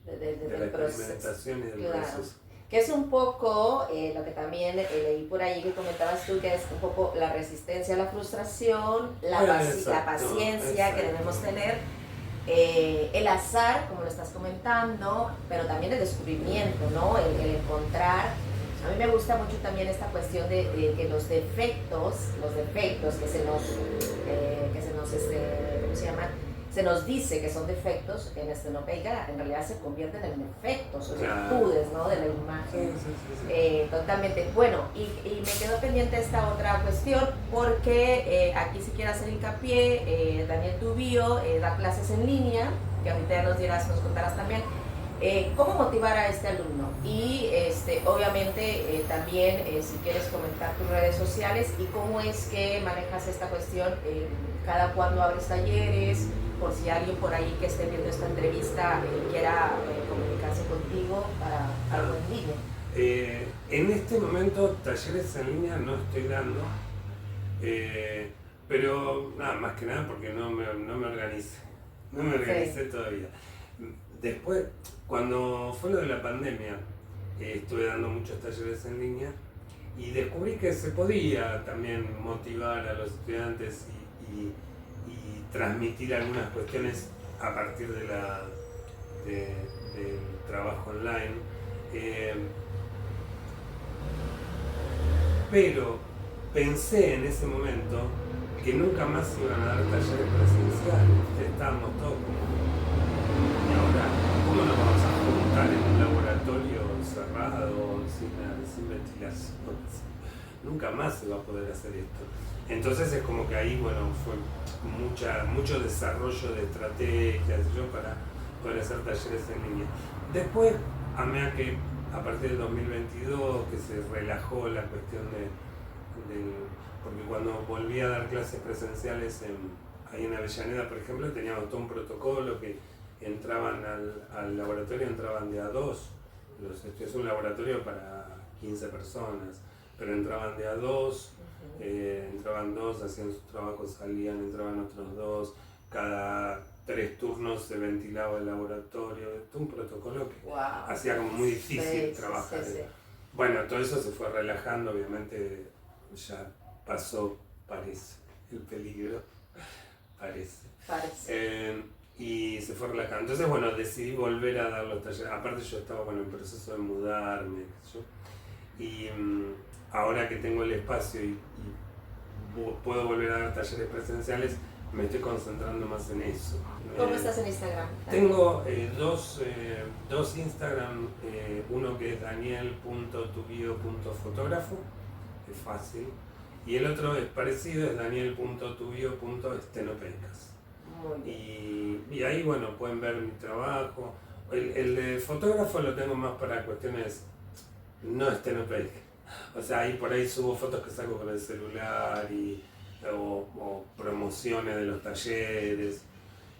S2: la experimentación y del proceso.
S1: Que es un poco lo que también leí por ahí que comentabas tú, que es un poco la resistencia a la frustración, la paciencia que debemos tener, el azar, como lo estás comentando, pero también el descubrimiento, ¿no? El encontrar. A mí me gusta mucho también esta cuestión de que los defectos que se nos ¿cómo se llaman? Se nos dice que son defectos en estenopeica, en realidad se convierten en efectos o virtudes, ¿no? De la imagen. Sí. Totalmente. Bueno, y me quedó pendiente esta otra cuestión, porque aquí si quiero hacer hincapié, Daniel Tubío da clases en línea, que ahorita ya nos contarás también. ¿Cómo motivar a este alumno? Y obviamente también si quieres comentar tus redes sociales y cómo es que manejas esta cuestión, cada cuándo abres talleres, por si alguien por ahí que esté viendo esta entrevista quiera comunicarse contigo para algo en línea.
S2: En este momento talleres en línea no estoy dando, pero nada, más que nada porque no me organicé todavía. Después, cuando fue lo de la pandemia, estuve dando muchos talleres en línea y descubrí que se podía también motivar a los estudiantes y transmitir algunas cuestiones a partir del trabajo online. Pero pensé en ese momento que nunca más iban a dar talleres presenciales. Estábamos todos como... ¿Y ahora cómo nos vamos a juntar en un laboratorio cerrado, sin ventilación? Nunca más se va a poder hacer esto. Entonces es como que ahí, bueno, fue mucho desarrollo de estrategias para poder hacer talleres en línea. Después, a medida que a partir del 2022, que se relajó la cuestión porque cuando volví a dar clases presenciales ahí en Avellaneda, por ejemplo, teníamos todo un protocolo que entraban al laboratorio, entraban de a 2. Es un laboratorio para 15 personas, pero entraban de a 2, entraban 2, hacían sus trabajos, salían, entraban otros 2, cada 3 turnos se ventilaba el laboratorio, todo un protocolo que
S1: Wow.
S2: hacía como muy difícil
S1: Sí,
S2: trabajar.
S1: sí, sí.
S2: Bueno, todo eso se fue relajando, obviamente ya pasó, parece, el peligro, parece. Y se fue relajando. Entonces, bueno, decidí volver a dar los talleres. Aparte yo estaba en proceso de mudarme, qué sé yo. Y ahora que tengo el espacio y puedo volver a dar talleres presenciales, me estoy concentrando más en eso.
S1: ¿Cómo estás en Instagram?
S2: Tengo dos Instagram, uno que es daniel.tubio.fotógrafo, es fácil, y el otro es parecido, es daniel.tubio.estenopeicas. Y ahí, bueno, pueden ver mi trabajo. El de fotógrafo lo tengo más para cuestiones no estenopeicas. O sea, ahí por ahí subo fotos que saco con el celular o promociones de los talleres,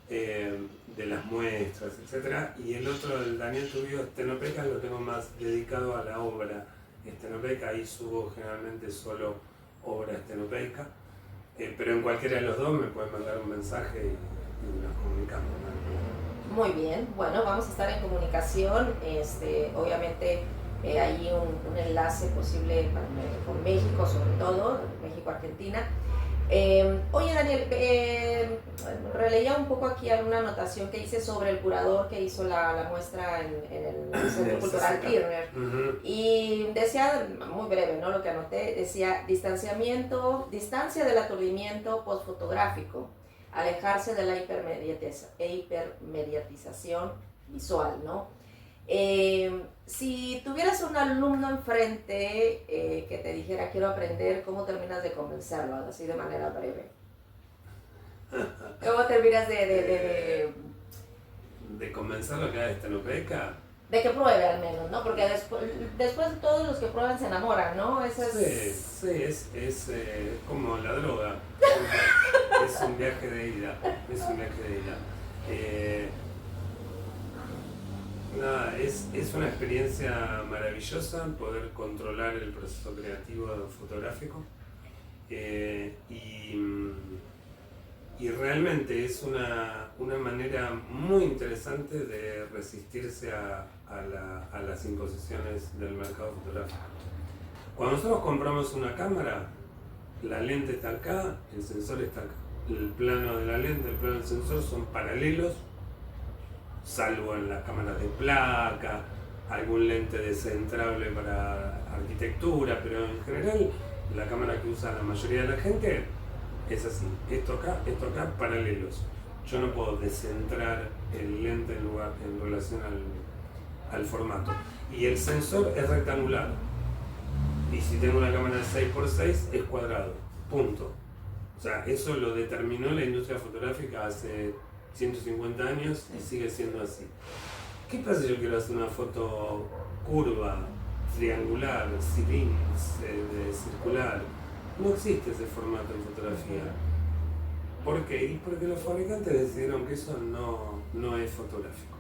S2: de las muestras, etc. Y el otro, el Daniel Tubio Estenopeica, lo tengo más dedicado a la obra estenopeica. Ahí subo generalmente solo obra estenopeica. Pero en cualquiera de los dos me pueden mandar un mensaje y nos comunicamos.
S1: Muy bien, bueno, vamos a estar en comunicación. Obviamente hay un enlace posible con México, sobre todo, México-Argentina. Oye, Daniel, releía un poco aquí alguna anotación que hice sobre el curador que hizo la muestra en el Centro Cultural Kirchner. Y decía, muy breve, ¿no? Lo que anoté, decía distancia del aturdimiento postfotográfico, alejarse de la hipermediatización visual, ¿no? Si tuvieras un alumno enfrente que te dijera quiero aprender, ¿cómo terminas de convencerlo? Así de manera breve. ¿Cómo terminas de
S2: convencerlo que haga estenopeica?
S1: De que pruebe al menos, ¿no? Porque después todos los que prueban se enamoran, ¿no? Eso es...
S2: Sí, es como la droga. Es un viaje de ida. Nada, es una experiencia maravillosa poder controlar el proceso creativo fotográfico y realmente es una manera muy interesante de resistirse a las imposiciones del mercado fotográfico. Cuando nosotros compramos una cámara, la lente está acá, el sensor está acá. El plano de la lente, el plano del sensor son paralelos, salvo en las cámaras de placa, algún lente descentrable para arquitectura, pero en general la cámara que usa la mayoría de la gente es así, esto acá, paralelos. Yo no puedo descentrar el lente en relación al formato. Y el sensor es rectangular. Y si tengo una cámara de 6x6 es cuadrado, punto. O sea, eso lo determinó la industria fotográfica hace 150 años y sigue siendo así. ¿Qué pasa si yo quiero hacer una foto curva, triangular, circular? No existe ese formato en fotografía. ¿Por qué? Y porque los fabricantes decidieron que eso no es fotográfico.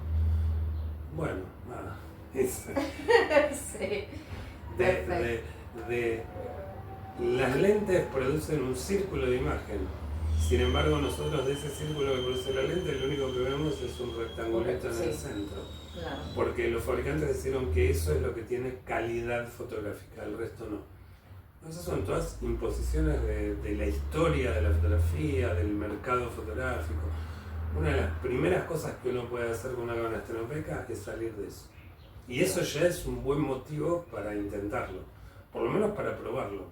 S2: Bueno, nada.
S1: Sí.
S2: Las lentes producen un círculo de imagen. Sin embargo, nosotros de ese círculo que produce la lente, lo único que vemos es un rectangulito en el centro.
S1: Claro.
S2: Porque los fabricantes decidieron que eso es lo que tiene calidad fotográfica, el resto no. Esas son todas imposiciones de la historia de la fotografía, del mercado fotográfico. Una de las primeras cosas que uno puede hacer con una cámara estenopeica es salir de eso. Y eso ya es un buen motivo para intentarlo, por lo menos para probarlo.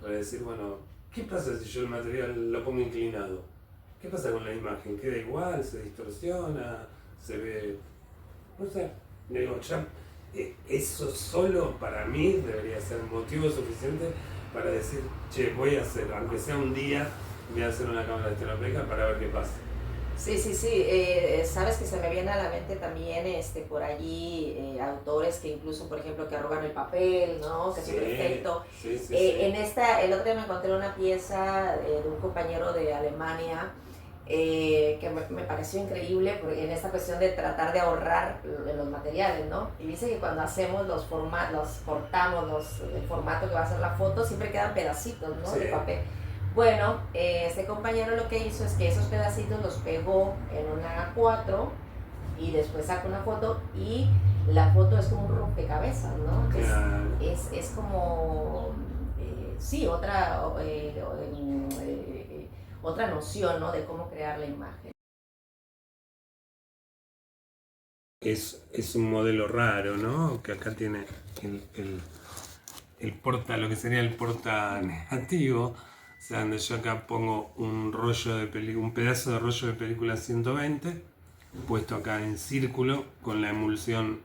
S2: Para decir, bueno, ¿qué pasa si yo el material lo pongo inclinado? ¿Qué pasa con la imagen? ¿Queda igual? ¿Se distorsiona? ¿Se ve? No sé, digo, ya eso solo para mí debería ser motivo suficiente para decir, che, voy a hacer, aunque sea un día, voy a hacer una cámara estenopeica para ver qué pasa.
S1: Sí, sabes que se me viene a la mente también por allí autores que incluso, por ejemplo, que arrugan el papel, ¿no? Que es un efecto.
S2: Sí.
S1: El otro día me encontré una pieza de un compañero de Alemania que me pareció increíble en esta cuestión de tratar de ahorrar los materiales, ¿no? Y dice que cuando hacemos cortamos el formato que va a ser la foto, siempre quedan pedacitos, ¿no? De papel. Bueno, este compañero lo que hizo es que esos pedacitos los pegó en una A4 y después sacó una foto y la foto es como un rompecabezas, ¿no? Entonces
S2: Claro.
S1: es como, sí, otra noción, ¿no? De cómo crear la imagen.
S2: Es un modelo raro, ¿no? Que acá tiene el porta, lo que sería el porta negativo. O sea, donde yo acá pongo un pedazo de rollo de película 120, puesto acá en círculo con la emulsión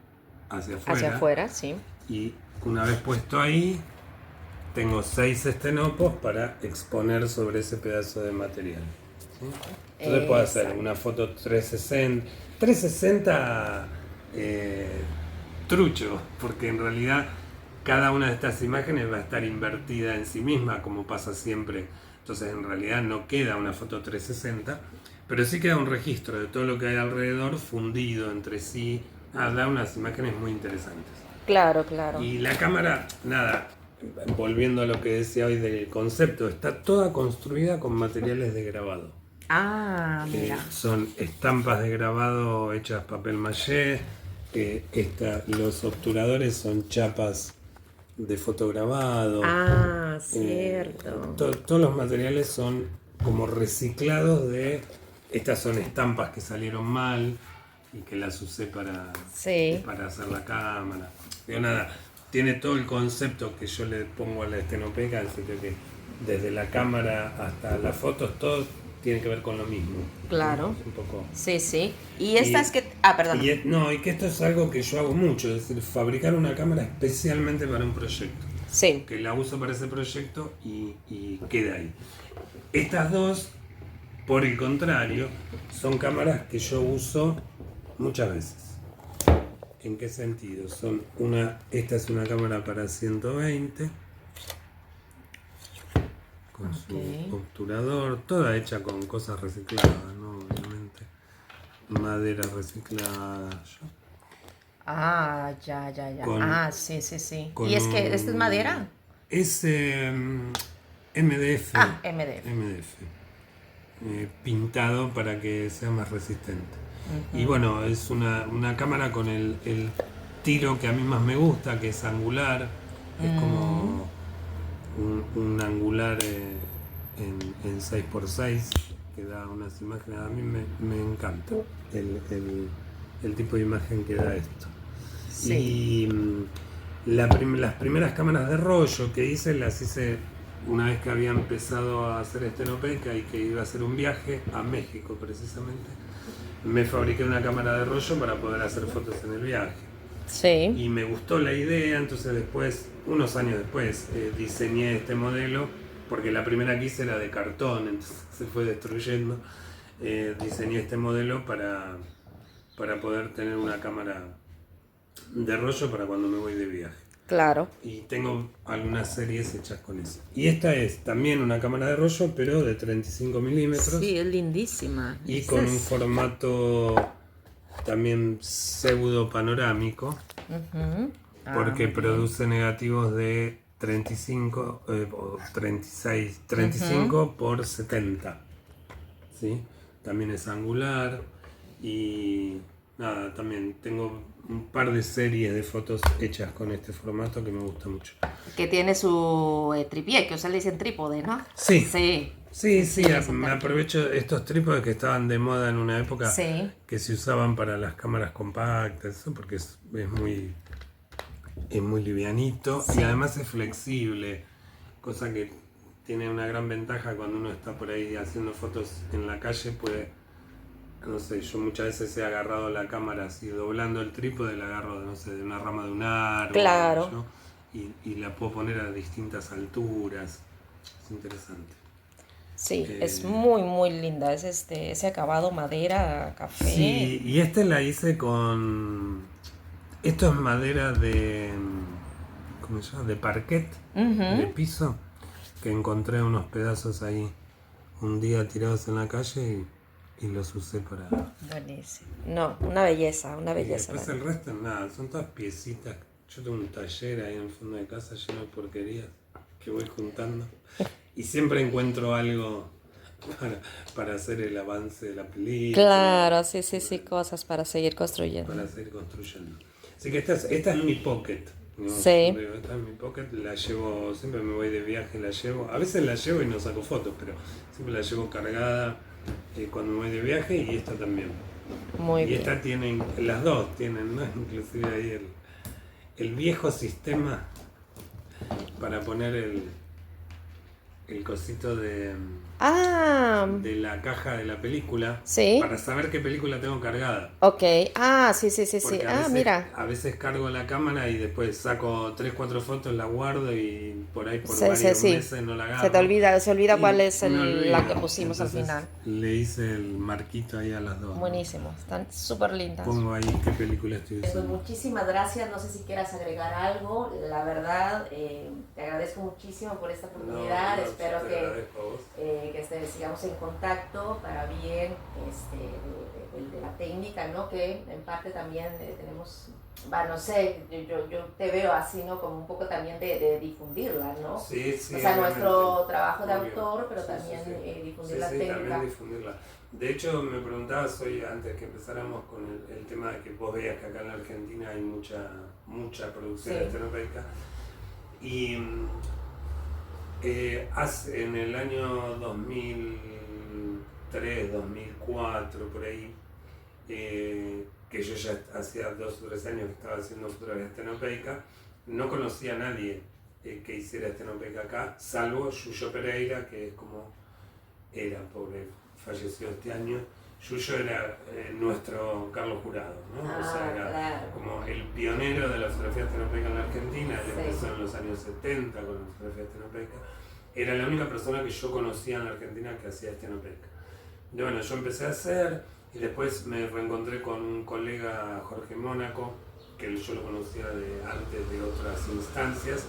S2: hacia afuera.
S1: Hacia afuera, sí.
S2: Y una vez puesto ahí, tengo 6 estenopos para exponer sobre ese pedazo de material. ¿Sí? Entonces puedo hacer una foto 360. 360 trucho, porque en realidad cada una de estas imágenes va a estar invertida en sí misma, como pasa siempre. Entonces en realidad no queda una foto 360, pero sí queda un registro de todo lo que hay alrededor fundido entre sí. Da unas imágenes muy interesantes.
S1: Claro, claro.
S2: Y la cámara, nada, volviendo a lo que decía hoy del concepto, está toda construida con materiales de grabado.
S1: Ah, mira.
S2: Son estampas de grabado hechas papel maché. Los obturadores son chapas de fotograbado.
S1: Ah, cierto.
S2: Todos los materiales son como reciclados de... Estas son estampas que salieron mal y que las usé para hacer la cámara. Digo, nada, tiene todo el concepto que yo le pongo a la estenopeca, así que desde la cámara hasta las fotos, todo tiene que ver con lo mismo.
S1: Claro.
S2: Un poco.
S1: Sí, sí. Y estas que... perdón.
S2: Y que esto es algo que yo hago mucho, es decir, fabricar una cámara especialmente para un proyecto.
S1: Sí.
S2: Que la uso para ese proyecto y queda ahí. Estas dos, por el contrario, son cámaras que yo uso muchas veces. ¿En qué sentido? Esta es una cámara para 120 con su obturador, toda hecha con cosas recicladas, ¿no? Obviamente. Madera reciclada.
S1: Ya. Sí. ¿Y es que esta es madera?
S2: Es MDF. MDF. Pintado para que sea más resistente. Y bueno, es una cámara con el tiro que a mí más me gusta, que es angular. Es como un angular en 6x6, que da unas imágenes. A mí me encanta el tipo de imagen que da esto. Sí. Y las primeras cámaras de rollo que hice, las hice una vez que había empezado a hacer estenopeca y que iba a hacer un viaje a México precisamente. Me fabriqué una cámara de rollo para poder hacer fotos en el viaje.
S1: Sí.
S2: Y me gustó la idea, entonces después, unos años después, diseñé este modelo, porque la primera que hice era de cartón, entonces se fue destruyendo. Diseñé este modelo para poder tener una cámara de rollo para cuando me voy de viaje.
S1: Claro.
S2: Y tengo algunas series hechas con eso. Y esta es también una cámara de rollo, pero de 35 milímetros.
S1: Sí, es lindísima.
S2: Y con un formato también pseudo panorámico, porque produce negativos de 35 o 35 por 70. ¿Sí? También es angular y nada, también tengo un par de series de fotos hechas con este formato que me gusta mucho.
S1: Que tiene su tripié, que le dicen trípode, ¿no?
S2: Sí.
S1: Sí,
S2: Me aprovecho estos trípodes que estaban de moda en una época, que se usaban para las cámaras compactas, porque es muy livianito y además es flexible, cosa que tiene una gran ventaja cuando uno está por ahí haciendo fotos en la calle. No sé, yo muchas veces he agarrado la cámara así, doblando el trípode, la agarro, no sé, de una rama de un árbol.
S1: Claro.
S2: ¿No? Y la puedo poner a distintas alturas. Es interesante.
S1: Sí, es muy, muy linda. Es ese acabado madera, café.
S2: Sí, y la hice con... Esto es madera de... ¿Cómo se llama? De parquet, de piso, que encontré unos pedazos ahí un día tirados en la calle y los usé para...
S1: Buenísimo. No, una belleza.
S2: Y después el resto, nada, son todas piecitas. Yo tengo un taller ahí en el fondo de casa lleno de porquerías que voy juntando. y siempre encuentro algo para hacer el avance de la película,
S3: Claro, sí, sí, sí, cosas para seguir construyendo.
S2: para seguir construyendo. Así que esta es mi pocket. ¿No?
S3: Sí.
S2: Siempre digo, esta es mi pocket, la llevo, siempre me voy de viaje, la llevo. A veces la llevo y no saco fotos, pero siempre la llevo cargada cuando me voy de viaje y esta también.
S3: Muy
S2: Y
S3: bien.
S2: esta tienen, las dos tienen, ¿no? Inclusive ahí el viejo sistema para poner el cosito
S3: Ah,
S2: de la caja de la película
S3: sí.
S2: para saber qué película tengo cargada.
S3: Ok. Ah, sí, sí, sí, sí.
S2: Porque
S3: Ah, mira.
S2: a veces cargo la cámara y después saco 3, 4 fotos, la guardo y por ahí por
S3: Sí, sí,
S2: varios
S3: sí.
S2: meses no la agarro.
S3: Se olvida
S2: Y
S3: cuál es
S2: me
S3: la
S2: olvido.
S3: que pusimos al
S2: Entonces,
S3: final.
S2: le hice el marquito ahí a las dos.
S3: Buenísimo, están súper lindas.
S2: Pongo ahí qué película estoy
S1: Pues
S2: usando.
S1: muchísimas gracias, no sé si quieras agregar algo, la verdad te agradezco muchísimo por esta oportunidad, espero
S2: te
S1: que,
S2: agradezco a vos.
S1: sigamos en contacto para bien de la técnica, ¿no? Que en parte también tenemos, no sé, yo te veo así, ¿no? Como un poco también de difundirla, ¿no?
S2: Sí, sí.
S1: O sea,
S2: obviamente.
S1: nuestro trabajo de
S2: Obvio.
S1: autor, pero
S2: Sí,
S1: también
S2: sí, sí.
S1: difundir
S2: Sí,
S1: la
S2: sí,
S1: técnica.
S2: también difundirla. De hecho, me preguntabas hoy, antes que empezáramos, con el tema de que vos veías que acá en la Argentina hay mucha producción
S1: Sí.
S2: estenopeica. Y en el año 2003, 2004, por ahí, que yo ya hacía 2 o 3 años que estaba haciendo fotografía estenopeica, no conocía a nadie que hiciera estenopeica acá, salvo Yuyo Pereira, que es como era, pobre, falleció este año. Yuyo era nuestro Carlos Jurado, ¿no? O sea, era
S1: Claro.
S2: como el pionero de la fotografía estenopeica en la Argentina. Él
S1: Sí.
S2: empezó en los años 70 con la fotografía estenopeica. Era la única persona que yo conocía en la Argentina que hacía estenopeica. Y bueno, yo empecé a hacer y después me reencontré con un colega, Jorge Mónaco, que yo lo conocía de antes de otras instancias.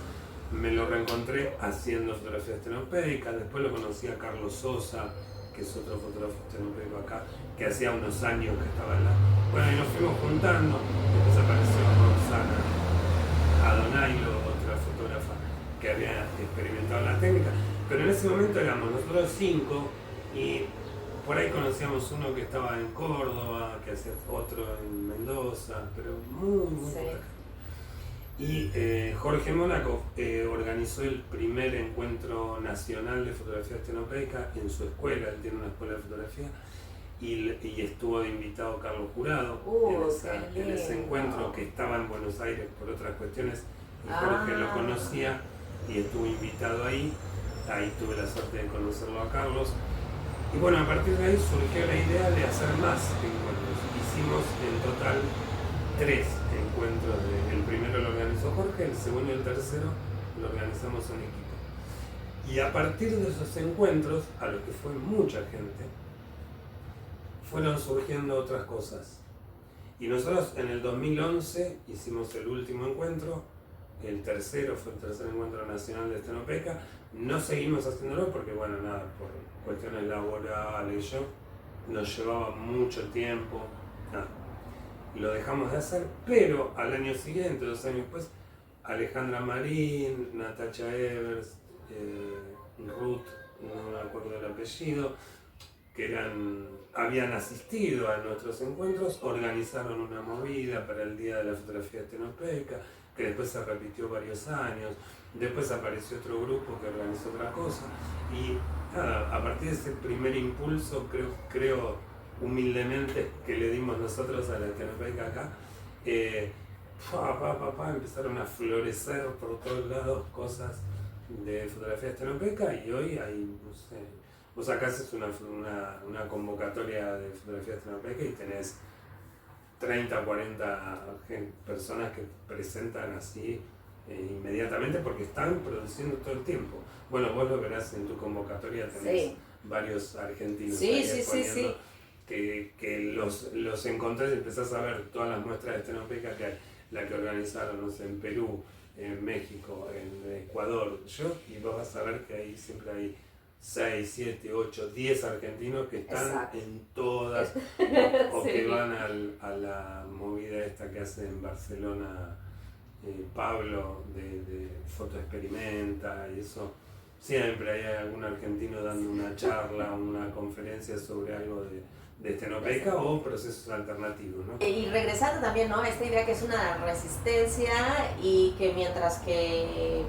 S2: Me lo reencontré haciendo fotografía estenopeica, después lo conocí a Carlos Sosa, que es otro fotógrafo estenopeico acá, que hacía unos años que estaba en la... Bueno, y nos fuimos juntando, después apareció Roxana Adonailo, otra fotógrafa que había experimentado la técnica, pero en ese momento éramos nosotros 5 y por ahí conocíamos uno que estaba en Córdoba, que hacía otro en Mendoza, pero muy
S1: Sí.
S2: poca gente. Y Jorge Mónaco organizó el primer encuentro nacional de fotografía estenopeica en su escuela, él tiene una escuela de fotografía, y estuvo de invitado Carlos Jurado en ese encuentro que estaba en Buenos Aires por otras cuestiones, y Jorge lo conocía y estuvo invitado ahí tuve la suerte de conocerlo a Carlos. Y bueno, a partir de ahí surgió la idea de hacer más encuentros. Hicimos en total 3 encuentros. El primero lo organizó Jorge, el segundo y el tercero lo organizamos en equipo. Y a partir de esos encuentros, a los que fue mucha gente, fueron surgiendo otras cosas. Y nosotros en el 2011 hicimos el último encuentro, el tercero fue el tercer encuentro nacional de estenopeica. No seguimos haciéndolo porque, bueno, nada, por cuestiones laborales, nos llevaba mucho tiempo, nada. Lo dejamos de hacer, pero al año siguiente, 2 años después, Alejandra Marín, Natacha Evers, Ruth, no me acuerdo el apellido, que habían asistido a nuestros encuentros, organizaron una movida para el Día de la Fotografía Estenopeica, que después se repitió varios años, después apareció otro grupo que organizó otra cosa, y nada, a partir de ese primer impulso, creo humildemente que le dimos nosotros a la estenopeica acá, empezaron a florecer por todos lados cosas de fotografía estenopeica, y hoy hay, no sé, vos acá haces una convocatoria de fotografía estenopeica y tenés 30 o 40 personas que presentan así inmediatamente porque están produciendo todo el tiempo. Bueno, vos lo verás en tu convocatoria, tenés varios argentinos ahí exponiendo, que los encontrás y empezás a ver todas las muestras de estenopeica que hay, la que organizaron, no sé, en Perú, en México, en Ecuador, y vos vas a ver que ahí siempre hay 6, 7, 8, 10 argentinos que están en todas, o que van a la movida esta que hace en Barcelona Pablo de Foto Experimenta y eso. Siempre hay algún argentino dando una charla, una conferencia sobre algo de estenopeca o procesos alternativos, ¿no?
S1: Y regresando también, ¿no? Esta idea que es una resistencia y que mientras que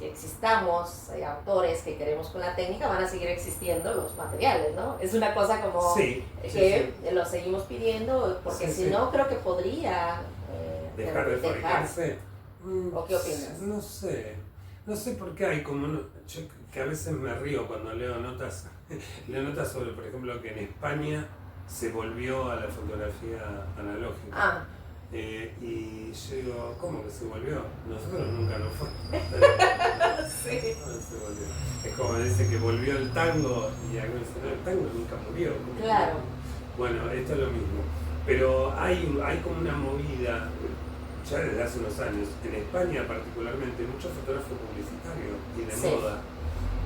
S1: existamos autores que queremos con la técnica, van a seguir existiendo los materiales, ¿no? Es una cosa como
S2: sí,
S1: que lo seguimos pidiendo, porque si no creo que podría
S2: dejar de fabricarse.
S1: ¿O qué opinas?
S2: No sé por qué hay como... yo que a veces me río cuando leo notas sobre, por ejemplo, que en España se volvió a la fotografía analógica. Y yo digo, ¿cómo que se volvió? Nosotros nunca nos fue.
S1: Sí.
S2: No se volvió. Es como dice que volvió el tango y algunos dicen, no, el tango nunca murió.
S1: Claro.
S2: Bueno, esto es lo mismo. Pero hay como una movida, ya desde hace unos años, en España particularmente, muchos fotógrafos publicitarios y de moda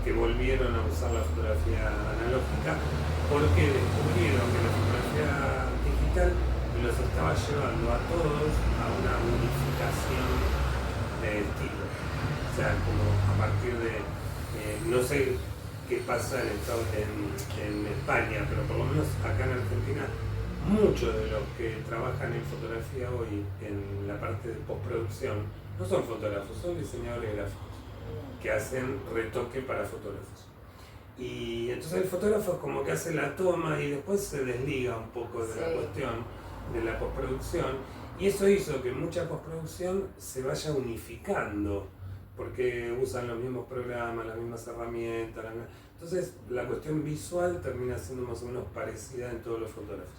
S2: que volvieron a usar la fotografía analógica porque descubrieron que la fotografía digital los estaba llevando a todos a una unificación de estilo. O sea, como a partir de, no sé qué pasa en España, pero por lo menos acá en Argentina, muchos de los que trabajan en fotografía hoy, en la parte de postproducción, no son fotógrafos, son diseñadores gráficos que hacen retoque para fotógrafos. Y entonces el fotógrafo como que hace la toma y después se desliga un poco de la cuestión de la postproducción, y eso hizo que mucha postproducción se vaya unificando porque usan los mismos programas, las mismas herramientas, entonces la cuestión visual termina siendo más o menos parecida en todos los fotógrafos.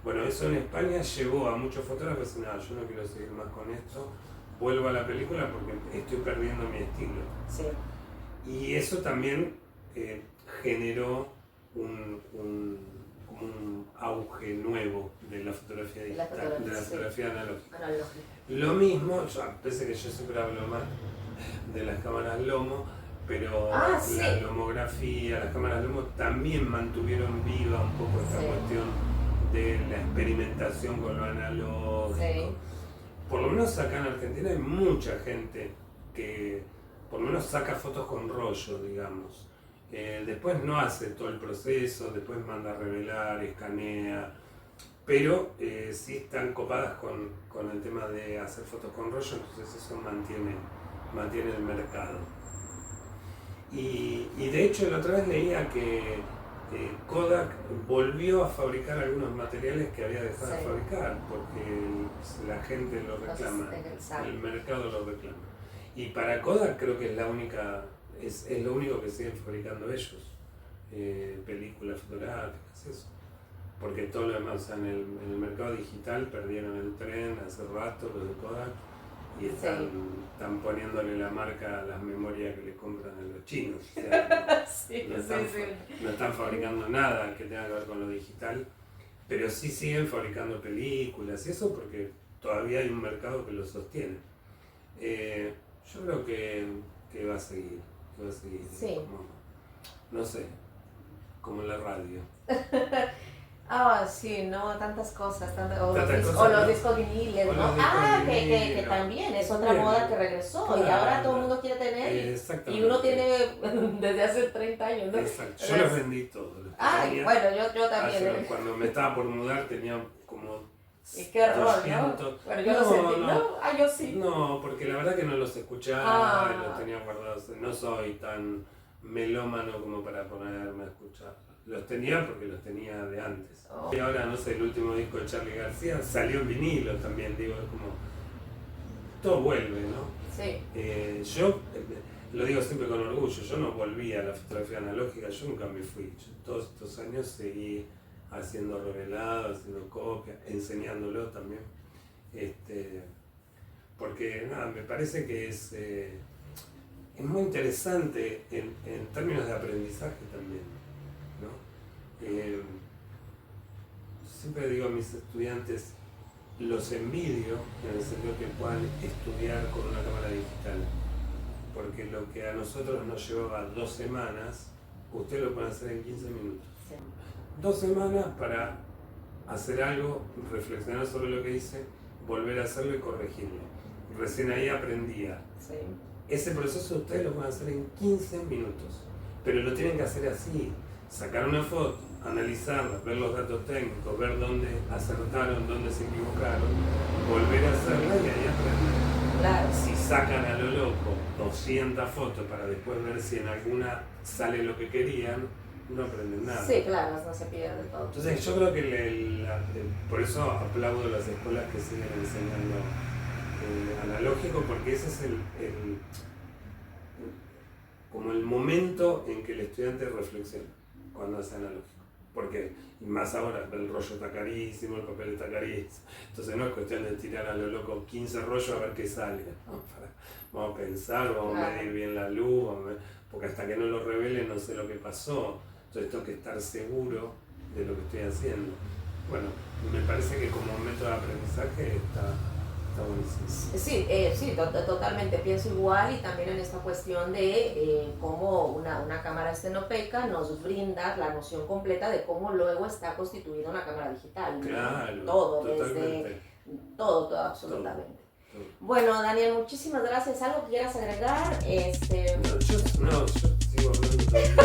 S2: Bueno, eso en España llevó a muchos fotógrafos a decir, nada, yo no quiero seguir más con esto, vuelvo a la película porque estoy perdiendo mi estilo.
S1: Sí.
S2: Y eso también generó un auge nuevo de la fotografía digital, de la fotografía analógica. Lo mismo, pese que yo siempre hablo más de las cámaras Lomo, pero la lomografía, las cámaras Lomo también mantuvieron viva un poco esta cuestión de la experimentación con lo analógico. Sí. Por lo menos acá en Argentina hay mucha gente que por lo menos saca fotos con rollo, digamos. Después no hace todo el proceso, después manda a revelar, escanea, pero sí están copadas con el tema de hacer fotos con rollo, entonces eso mantiene el mercado. Y de hecho la otra vez leía que Kodak volvió a fabricar algunos materiales que había dejado de fabricar porque la gente lo reclama, el mercado lo reclama. Y para Kodak creo que es la única, es lo único que siguen fabricando ellos, películas fotográficas, eso. Porque todo lo demás, o sea, en el mercado digital perdieron el tren hace rato los de Kodak y están poniéndole la marca a las memorias que le compran a los chinos. O sea, no están fabricando nada que tenga que ver con lo digital, pero sí siguen fabricando películas y eso porque todavía hay un mercado que lo sostiene. Yo creo que va a seguir,
S1: Sí.
S2: Como, no sé, como en la radio.
S1: Sí, no, tantas cosas, o
S2: cosas,
S1: los discos viniles, ¿no? Que también es otra moda que regresó, claro, y ahora todo el mundo quiere tener, y uno tiene desde hace 30 años, ¿no?
S2: Exacto, yo los vendí todos.
S1: Bueno, yo también.
S2: Cuando me estaba por mudar tenía como...
S1: Y qué horror,
S2: 200.
S1: ¿no? Bueno, yo no sentí, ¿no? Yo sí.
S2: No, porque la verdad que no los escuchaba, los tenía guardados, no soy tan melómano como para ponerme a escuchar. Los tenía porque los tenía de antes. Y ahora, no sé, el último disco de Charly García salió en vinilo también, digo, es como... Todo vuelve, ¿no?
S1: Sí.
S2: Yo lo digo siempre con orgullo, yo no volví a la fotografía analógica, yo nunca me fui. Yo todos estos años seguí haciendo revelado, haciendo copias, enseñándolo también. Porque nada, me parece que es muy interesante en términos de aprendizaje también, ¿no? Siempre digo a mis estudiantes, los envidio en el sentido que puedan estudiar con una cámara digital, porque lo que a nosotros nos llevaba 2 semanas, ustedes lo pueden hacer en 15 minutos. Sí. 2 semanas para hacer algo, reflexionar sobre lo que hice, volver a hacerlo y corregirlo. Recién ahí aprendía.
S1: Sí.
S2: ese proceso ustedes lo pueden hacer en 15 minutos, pero lo tienen que hacer así, sacar una foto, analizarla, ver los datos técnicos, ver dónde acertaron, dónde se equivocaron, volver a hacerla y ahí aprender.
S1: Claro.
S2: Si sacan a lo loco 200 fotos para después ver si en alguna sale lo que querían, no aprenden nada.
S1: Sí, claro, no se pierde todo.
S2: Entonces yo creo que por eso aplaudo las escuelas que siguen enseñando analógico, porque ese es como el momento en que el estudiante reflexiona cuando hace analógico. Porque, y más ahora, el rollo está carísimo, el papel está carísimo. Entonces no es cuestión de tirar a lo loco 15 rollos a ver qué sale. No, vamos a pensar, vamos a medir bien la luz, porque hasta que no lo revele no sé lo que pasó. Entonces tengo que estar seguro de lo que estoy haciendo. Bueno, me parece que como método de aprendizaje está buenísimo.
S1: Sí, totalmente pienso igual, y también en esta cuestión de cómo una cámara estenopeca nos brinda la noción completa de cómo luego está constituida una cámara digital.
S2: Claro,
S1: todo,
S2: totalmente.
S1: desde todo absolutamente.
S2: Todo.
S1: Bueno, Daniel, muchísimas gracias. ¿Algo que quieras agregar?
S2: No, yo sigo hablando todo el tiempo.